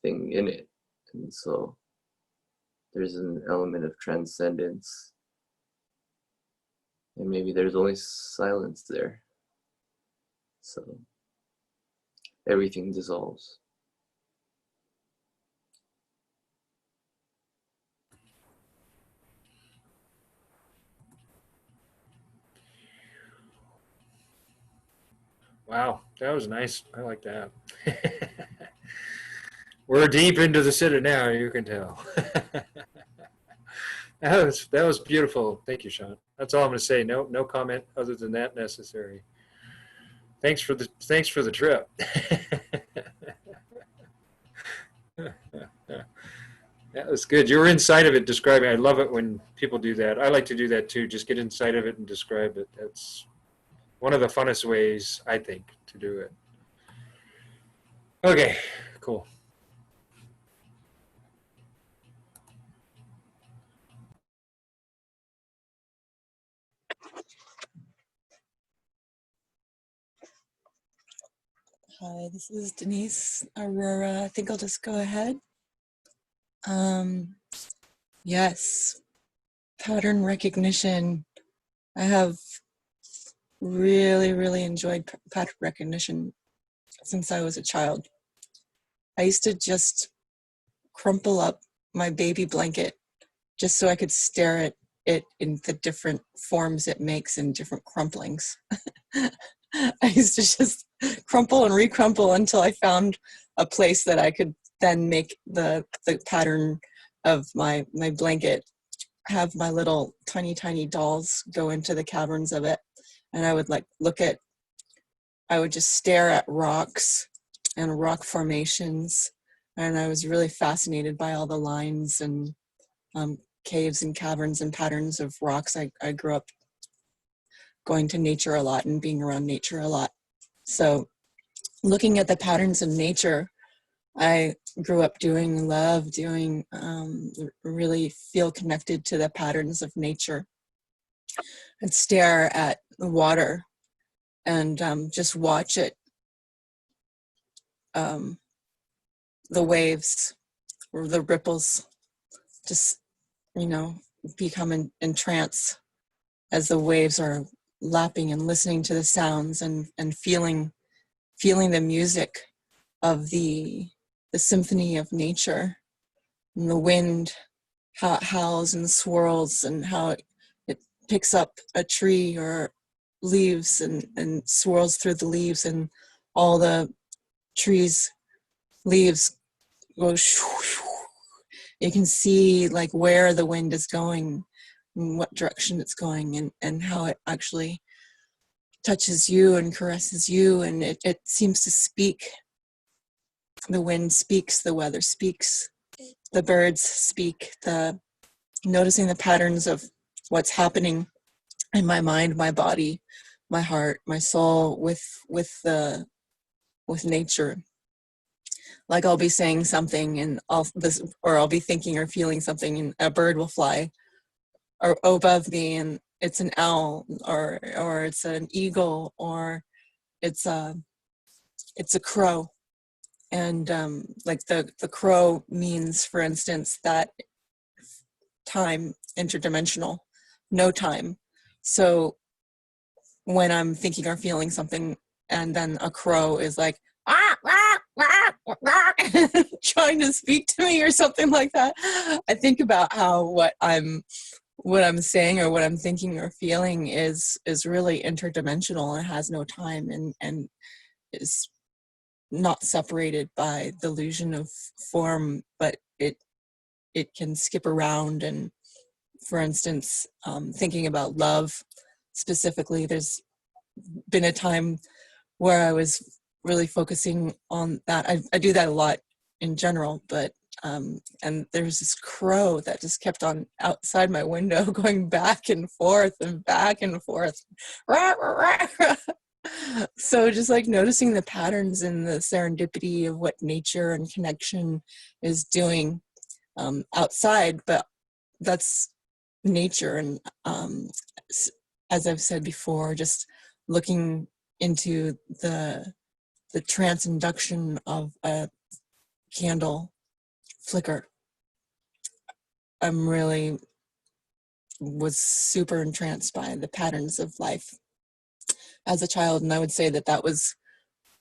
in it. And so there's an element of transcendence. And maybe there's only silence there. So everything dissolves. Wow, that was nice. I like that. We're deep into the Siddha now, you can tell. That was beautiful. Thank you, Sean. That's all I'm going to say. No comment other than that necessary. Thanks for the trip. That was good. You were inside of it describing. I love it when people do that. I like to do that too. Just get inside of it and describe it. That's one of the funnest ways, I think, to do it. Okay, cool. Hi, this is Denise Aurora. I think I'll just go ahead. Yes, pattern recognition. I have really enjoyed pattern recognition since I was a child. I used to just crumple up my baby blanket just so I could stare at it in the different forms it makes in different crumplings. I used to just crumple and recrumple until I found a place that I could then make the pattern of my blanket, have my little tiny dolls go into the caverns of it. And I would I would just stare at rocks and rock formations. And I was really fascinated by all the lines and caves and caverns and patterns of rocks. I grew up going to nature a lot and being around nature a lot. So looking at the patterns of nature, I grew up love doing, really feel connected to the patterns of nature and stare at the water and just watch it, the waves or the ripples, just, become in trance as the waves are lapping and listening to the sounds and feeling the music of the symphony of nature, and the wind, how it howls and swirls, and how it picks up a tree or leaves and swirls through the leaves, and all the trees leaves go shoo. You can see like where the wind is going and what direction it's going, and how it actually touches you and caresses you, and it seems to speak. The wind speaks, the weather speaks, the birds speak, noticing the patterns of what's happening in my mind, my body, my heart, my soul with nature. Like I'll be saying something and I'll be thinking or feeling something, and a bird will fly or above me, and it's an owl or it's an eagle, or it's a crow. And like the crow means, for instance, that time, interdimensional, no time. So when I'm thinking or feeling something, and then a crow is like trying to speak to me or something like that, I think about how what I'm saying or what I'm thinking or feeling is really interdimensional and has no time, and is not separated by the illusion of form, but it can skip around. And for instance, thinking about love specifically, there's been a time where I was really focusing on that. I do that a lot in general, but and there's this crow that just kept on outside my window going back and forth and back and forth. So just like noticing the patterns and the serendipity of what nature and connection is doing outside, but that's nature. And as I've said before, just looking into the transduction of a candle flicker, I'm really was super entranced by the patterns of life as a child. And I would say that that was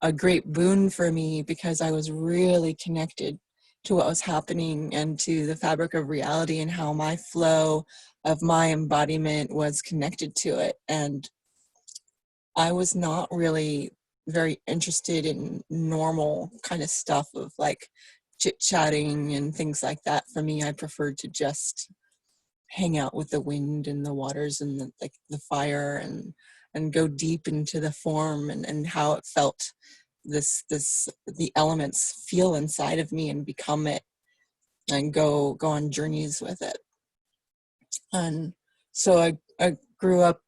a great boon for me because I was really connected to what was happening and to the fabric of reality and how my flow of my embodiment was connected to it. And I was not really very interested in normal kind of stuff of like chit-chatting and things like that. For me, I preferred to just hang out with the wind and the waters and like the fire and go deep into the form and how it felt the elements feel inside of me and become it and go on journeys with it. And so I grew up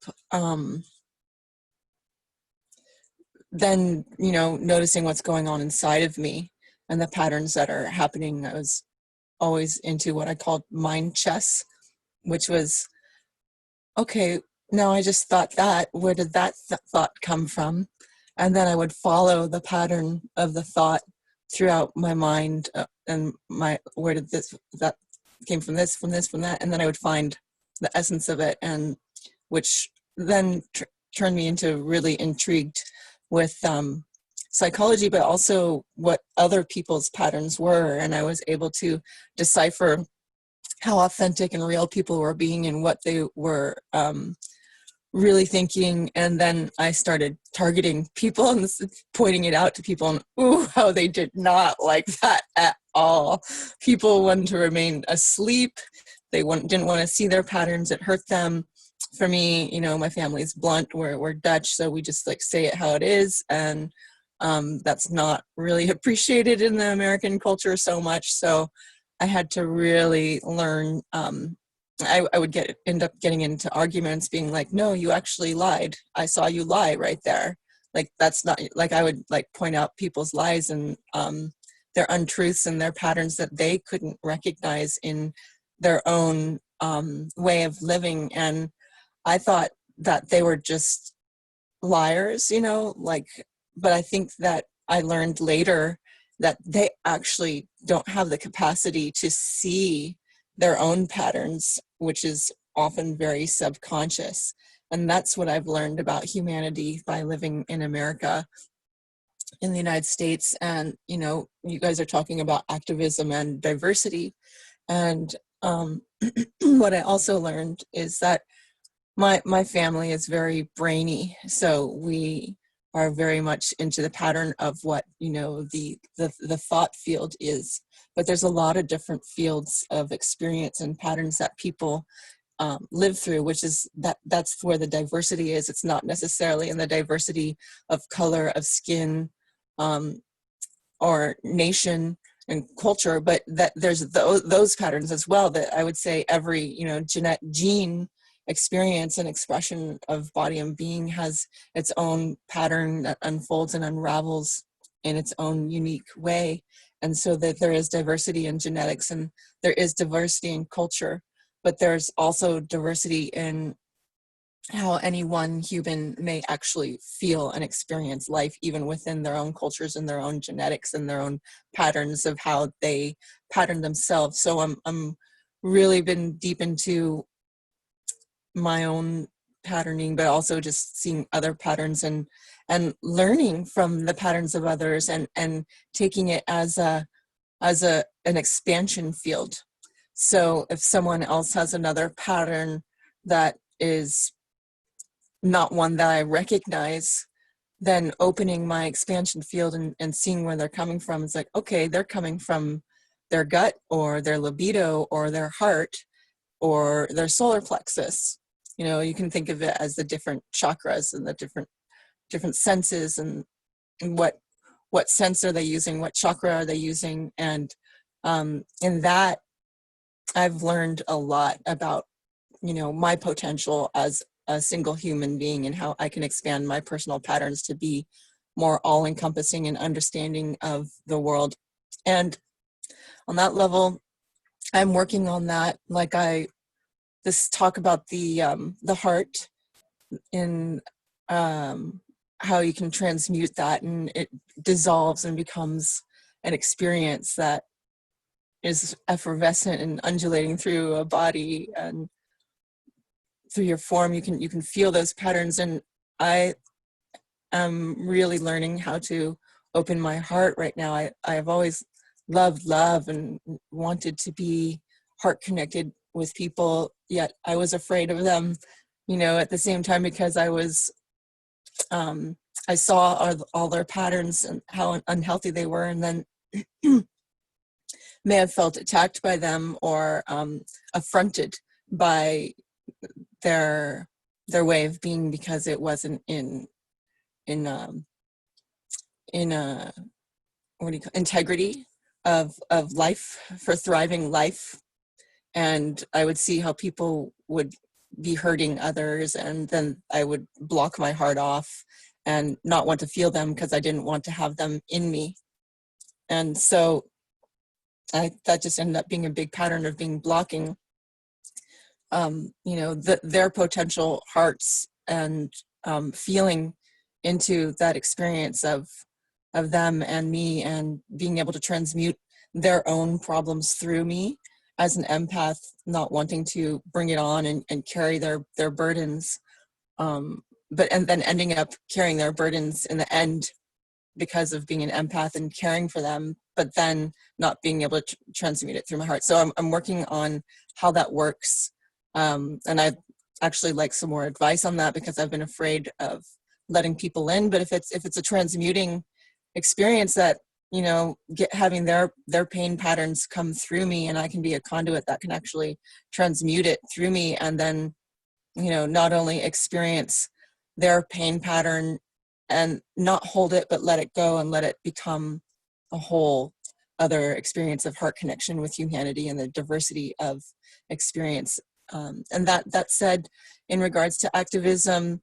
then, you know, noticing what's going on inside of me and the patterns that are happening. I was always into what I called mind chess, which was, okay, now I just thought that, where did that thought come from? And then I would follow the pattern of the thought throughout my mind and where did that came from this, from this, from that. And then I would find the essence of it, and which then turned me into really intrigued with psychology, but also what other people's patterns were. And I was able to decipher how authentic and real people were being and what they were really thinking. And then I started targeting people and pointing it out to people, and ooh, how they did not like that at all. People wanted to remain asleep. They didn't want to see their patterns. It hurt them. For me, you know, my family's blunt. We're Dutch, so we just like say it how it is. And that's not really appreciated in the American culture so much. So I had to really learn. I would end up getting into arguments being like, no, you actually lied. I saw you lie right there. Like, that's not, like, I would like point out people's lies and their untruths and their patterns that they couldn't recognize in their own way of living. And I thought that they were just liars, you know, like, but I think that I learned later that they actually don't have the capacity to see their own patterns, which is often very subconscious. And that's what I've learned about humanity by living in America, in the United States. And, you know, you guys are talking about activism and diversity. And what I also learned is that my family is very brainy. So we are very much into the pattern of what, you know, the thought field is. But there's a lot of different fields of experience and patterns that people live through, which is that's where the diversity is. It's not necessarily in the diversity of color, of skin, or nation and culture, but that there's those patterns as well, that I would say every, you know, gene experience and expression of body and being has its own pattern that unfolds and unravels in its own unique way. And so that there is diversity in genetics and there is diversity in culture, but there's also diversity in how any one human may actually feel and experience life, even within their own cultures and their own genetics and their own patterns of how they pattern themselves. So I'm really been deep into my own patterning, but also just seeing other patterns and learning from the patterns of others and taking it as an expansion field. So if someone else has another pattern that is not one that I recognize, then opening my expansion field and seeing where they're coming from. It's like, okay, they're coming from their gut or their libido or their heart or their solar plexus. You know, you can think of it as the different chakras and the different senses and what sense are they using, what chakra are they using. And in that, I've learned a lot about, you know, my potential as a single human being and how I can expand my personal patterns to be more all-encompassing and understanding of the world. And on that level, I'm working on that. Like this talk about the heart in how you can transmute that, and it dissolves and becomes an experience that is effervescent and undulating through a body and through your form. You can feel those patterns, and I am really learning how to open my heart right now. I have always loved love and wanted to be heart connected with people, yet I was afraid of them, at the same time, because I saw all their patterns and how unhealthy they were, and then may have felt attacked by them or affronted by their way of being, because it wasn't in integrity of life, for thriving life. And I would see how people would be hurting others, and then I would block my heart off and not want to feel them because I didn't want to have them in me. And so that just ended up being a big pattern of being blocking their potential hearts, and feeling into that experience of them and me, and being able to transmute their own problems through me as an empath, not wanting to bring it on and carry their burdens, and then ending up carrying their burdens in the end because of being an empath and caring for them, but then not being able to transmute it through my heart. So I'm working on how that works. And I'd actually like some more advice on that, because I've been afraid of letting people in. But if it's a transmuting experience, that, having their pain patterns come through me, and I can be a conduit that can actually transmute it through me, and then, not only experience their pain pattern and not hold it, but let it go and let it become a whole other experience of heart connection with humanity and the diversity of experience. And that said, in regards to activism,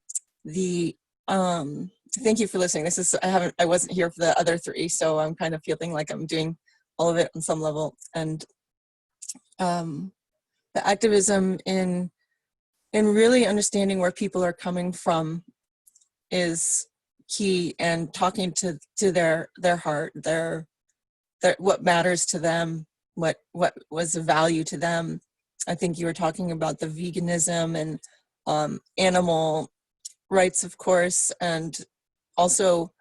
thank you for listening. I wasn't here for the other three, so I'm kind of feeling like I'm doing all of it on some level. And the activism in really understanding where people are coming from is key, and talking to their heart, their what matters to them, what was of value to them. I think you were talking about the veganism and animal rights, of course, and also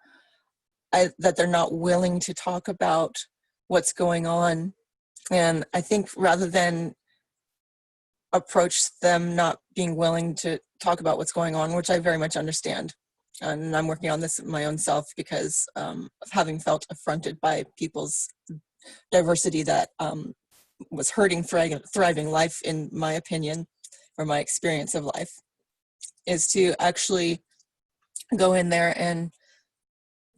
that they're not willing to talk about what's going on. And I think rather than approach them not being willing to talk about what's going on, which I very much understand, and I'm working on this in my own self, because of having felt affronted by people's diversity that was hurting thriving life, in my opinion, or my experience of life, is to actually go in there and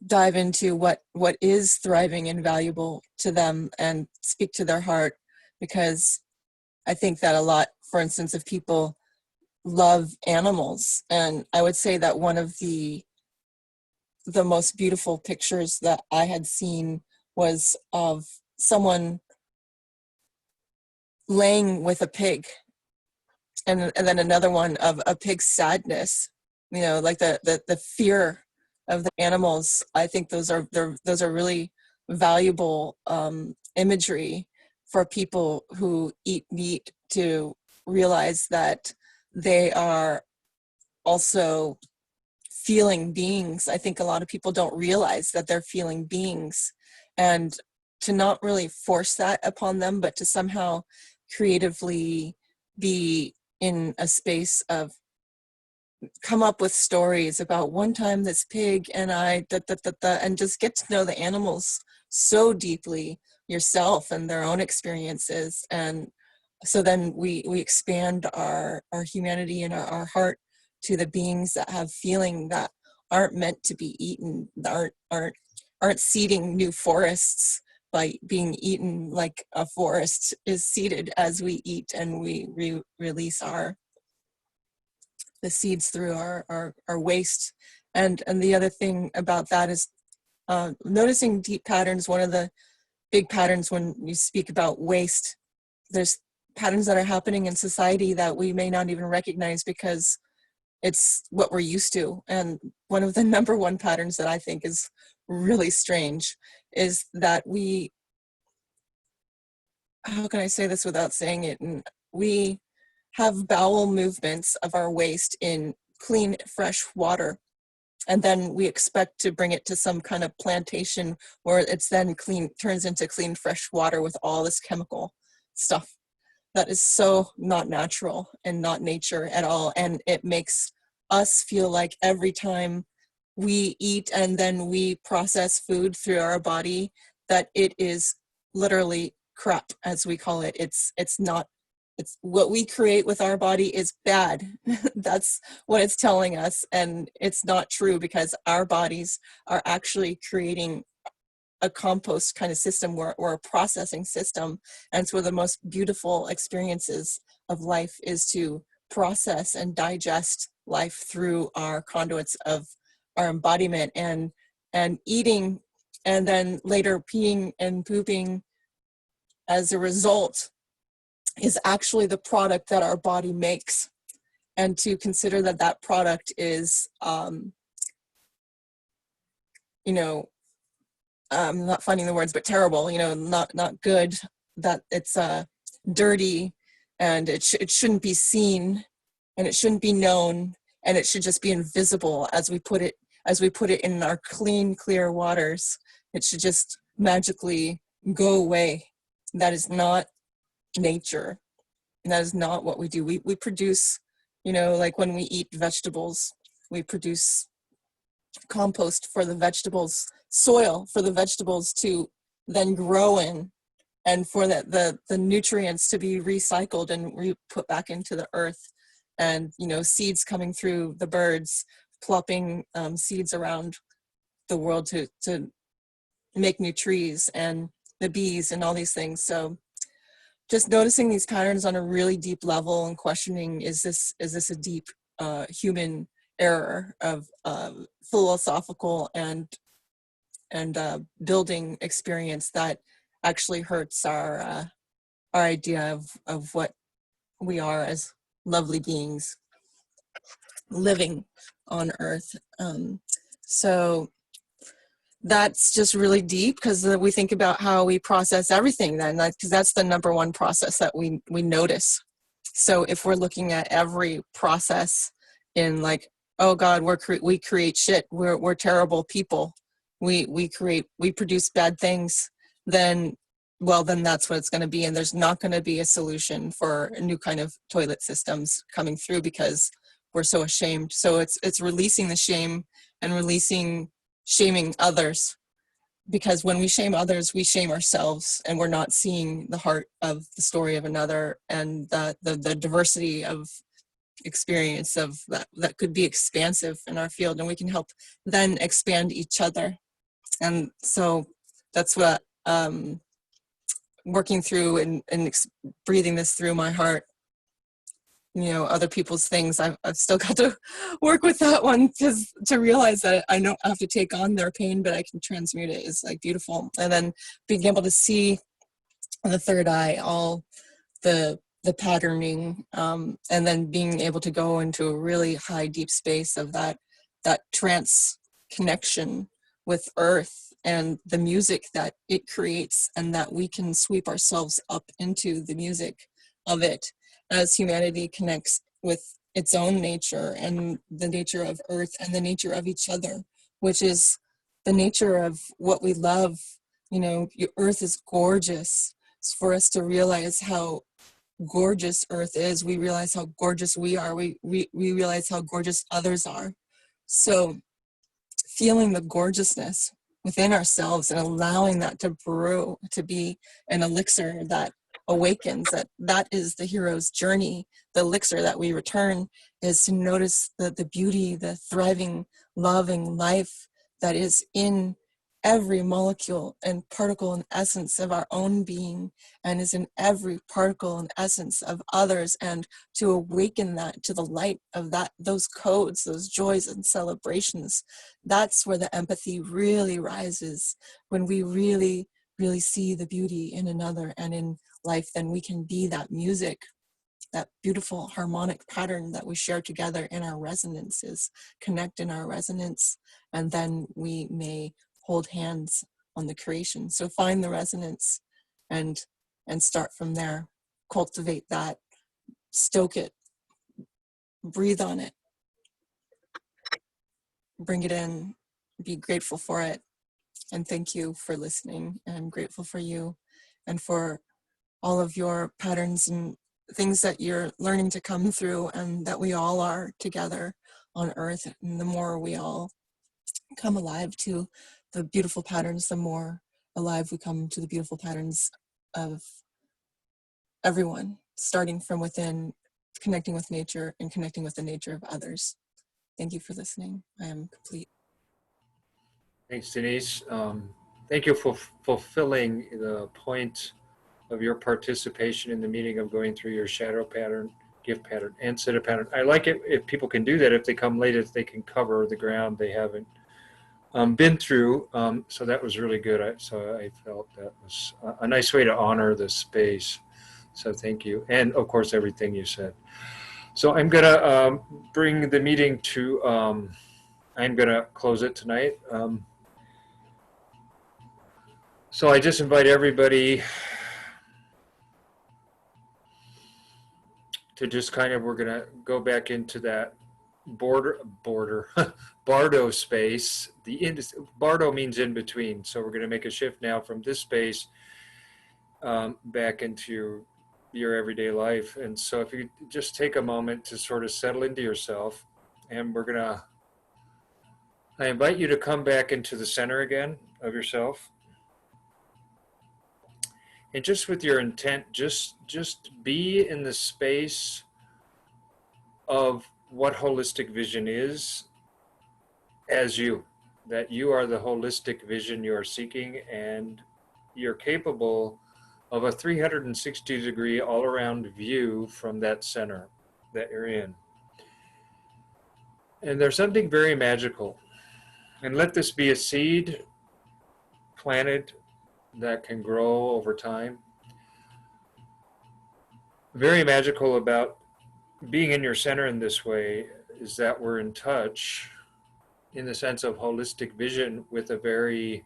dive into what is thriving and valuable to them, and speak to their heart. Because I think that a lot, for instance, of people love animals, and I would say that one of the most beautiful pictures that I had seen was of someone laying with a pig, and then another one of a pig's sadness, like the fear of the animals. I think those are really valuable imagery for people who eat meat, to realize that they are also feeling beings. I think a lot of people don't realize that they're feeling beings, and to not really force that upon them, but to somehow creatively be in a space of come up with stories about one time this pig and I, and just get to know the animals so deeply yourself and their own experiences. And so then we expand our humanity and our heart to the beings that have feeling, that aren't meant to be eaten, that aren't seeding new forests by being eaten, like a forest is seeded as we eat and we release the seeds through our waste. And the other thing about that is noticing deep patterns. One of the big patterns when you speak about waste, there's patterns that are happening in society that we may not even recognize, because it's what we're used to. And one of the number one patterns that I think is really strange is that we, how can I say this without saying it? And we have bowel movements of our waste in clean, fresh water. And then we expect to bring it to some kind of plantation where it's then clean, turns into clean, fresh water with all this chemical stuff. That is so not natural and not nature at all. And it makes us feel like every time we eat and then we process food through our body, that it is literally crap, as we call it. It's not, it's what we create with our body is bad. That's what it's telling us. And it's not true, because our bodies are actually creating a compost kind of system or a processing system. And it's one of the most beautiful experiences of life is to process and digest life through our conduits of our embodiment, and eating and then later peeing and pooping as a result is actually the product that our body makes. And to consider that that product is, you know, I'm not finding the words, but terrible, you know, not good, that it's dirty, and it shouldn't be seen, and it shouldn't be known, and it should just be invisible as we put it in our clean, clear waters. It should just magically go away. That is not nature. And that is not what we do. We produce, you know, like when we eat vegetables, we produce compost for the vegetables, soil for the vegetables to then grow in, and for the nutrients to be recycled and put back into the earth. And, you know, seeds coming through the birds, plopping seeds around the world to make new trees, and the bees and all these things. So just noticing these patterns on a really deep level and questioning, is this a deep human error of philosophical and building experience that actually hurts our idea of what we are as lovely beings living on earth. So that's just really deep, because we think about how we process everything then, because that's the number one process that we notice. So if we're looking at every process in like, oh God, we create shit, we're terrible people, we produce bad things, then that's what it's going to be. And there's not going to be a solution for a new kind of toilet systems coming through, because we're so ashamed. So it's releasing the shame and shaming others, because when we shame others, we shame ourselves, and we're not seeing the heart of the story of another, and the diversity of experience of that could be expansive in our field, and we can help then expand each other. And so that's what working through and breathing this through my heart, you know, other people's things, I've still got to work with that one, because to realize that I don't have to take on their pain, but I can transmute it, is like beautiful. And then being able to see the third eye, all the patterning, and then being able to go into a really high, deep space of that trance connection with earth and the music that it creates, and that we can sweep ourselves up into the music of it as humanity connects with its own nature and the nature of earth and the nature of each other, which is the nature of what we love. You know, earth is gorgeous. It's for us to realize how gorgeous earth is. We realize how gorgeous we are. We realize how gorgeous others are. So feeling the gorgeousness within ourselves and allowing that to brew, to be an elixir that awakens, that is the hero's journey. The elixir that we return is to notice the beauty, the thriving, loving life that is in every molecule and particle and essence of our own being, and is in every particle and essence of others, and to awaken that to the light of those codes, those joys and celebrations. That's where the empathy really rises. When we really see the beauty in another and in life, then we can be that music that beautiful harmonic pattern that we share together in our resonances, connect in our resonance, and then we may hold hands on the creation. So find the resonance and start from there. Cultivate that, stoke it, breathe on it, bring it in, be grateful for it. And thank you for listening. And I'm grateful for you and for all of your patterns and things that you're learning to come through, and that we all are together on earth. And the more we all come alive to the beautiful patterns, the more alive we come to the beautiful patterns of everyone, starting from within, connecting with nature and connecting with the nature of others. Thank you for listening. I am complete. Thanks, Denise. Thank you for fulfilling the point of your participation in the meeting of going through your shadow pattern, gift pattern, and Siddha pattern. I like it if people can do that. If they come late, if they can cover the ground they haven't been through. So that was really good. So I felt that was a nice way to honor the space. So thank you. And of course, everything you said. So I'm going to bring the meeting to, I'm going to close it tonight. So I just invite everybody to just kind of, we're going to go back into that Bardo space. Bardo means in between. So we're going to make a shift now from this space back into your everyday life. And so if you just take a moment to sort of settle into yourself, and I invite you to come back into the center again of yourself. And just with your intent, just be in the space of what holistic vision is as you, that you are the holistic vision you are seeking, and you're capable of a 360-degree all-around view from that center that you're in. And there's something very magical. And let this be a seed planted that can grow over time. Very magical about being in your center in this way is that we're in touch in the sense of holistic vision with a very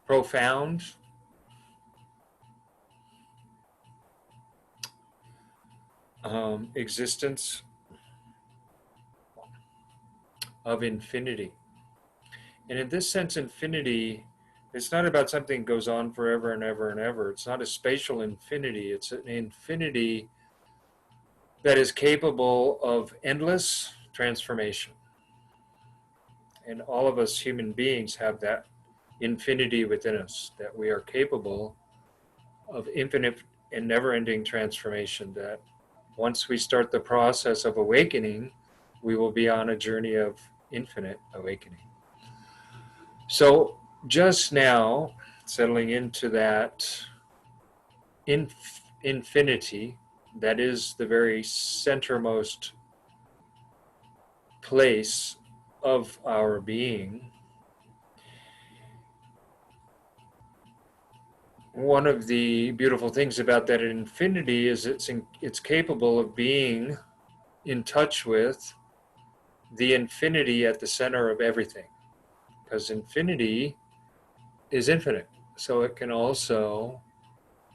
profound existence of infinity. And in this sense, infinity, it's not about something that goes on forever and ever and ever. It's not a spatial infinity. It's an infinity that is capable of endless transformation. And all of us human beings have that infinity within us, that we are capable of infinite and never-ending transformation, that once we start the process of awakening, we will be on a journey of infinite awakening. So just now, settling into that infinity, that is the very centermost place of our being. One of the beautiful things about that infinity is it's capable of being in touch with the infinity at the center of everything, because infinity is infinite. So it can also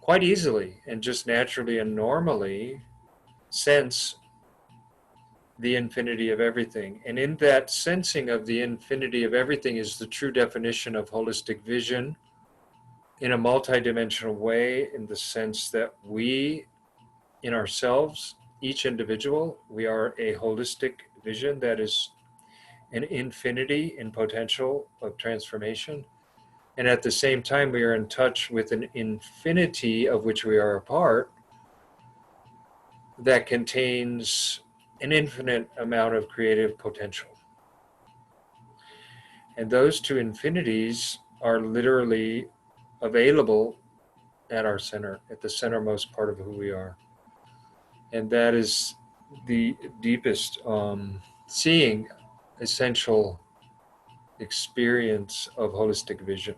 quite easily and just naturally and normally sense the infinity of everything. And in that sensing of the infinity of everything is the true definition of holistic vision in a multidimensional way, in the sense that we, in ourselves, each individual, we are a holistic vision that is an infinity in potential of transformation. And at the same time, we are in touch with an infinity of which we are a part that contains an infinite amount of creative potential. And those two infinities are literally available at our center, at the centermost part of who we are. And that is the deepest seeing, essential experience of holistic vision.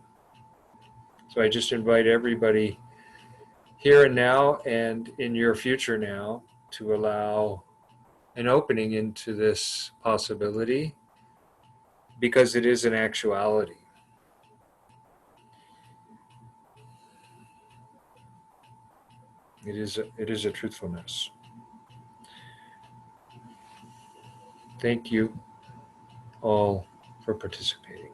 So I just invite everybody here and now and in your future now, to allow an opening into this possibility, because it is an actuality. It is a truthfulness. Thank you all for participating.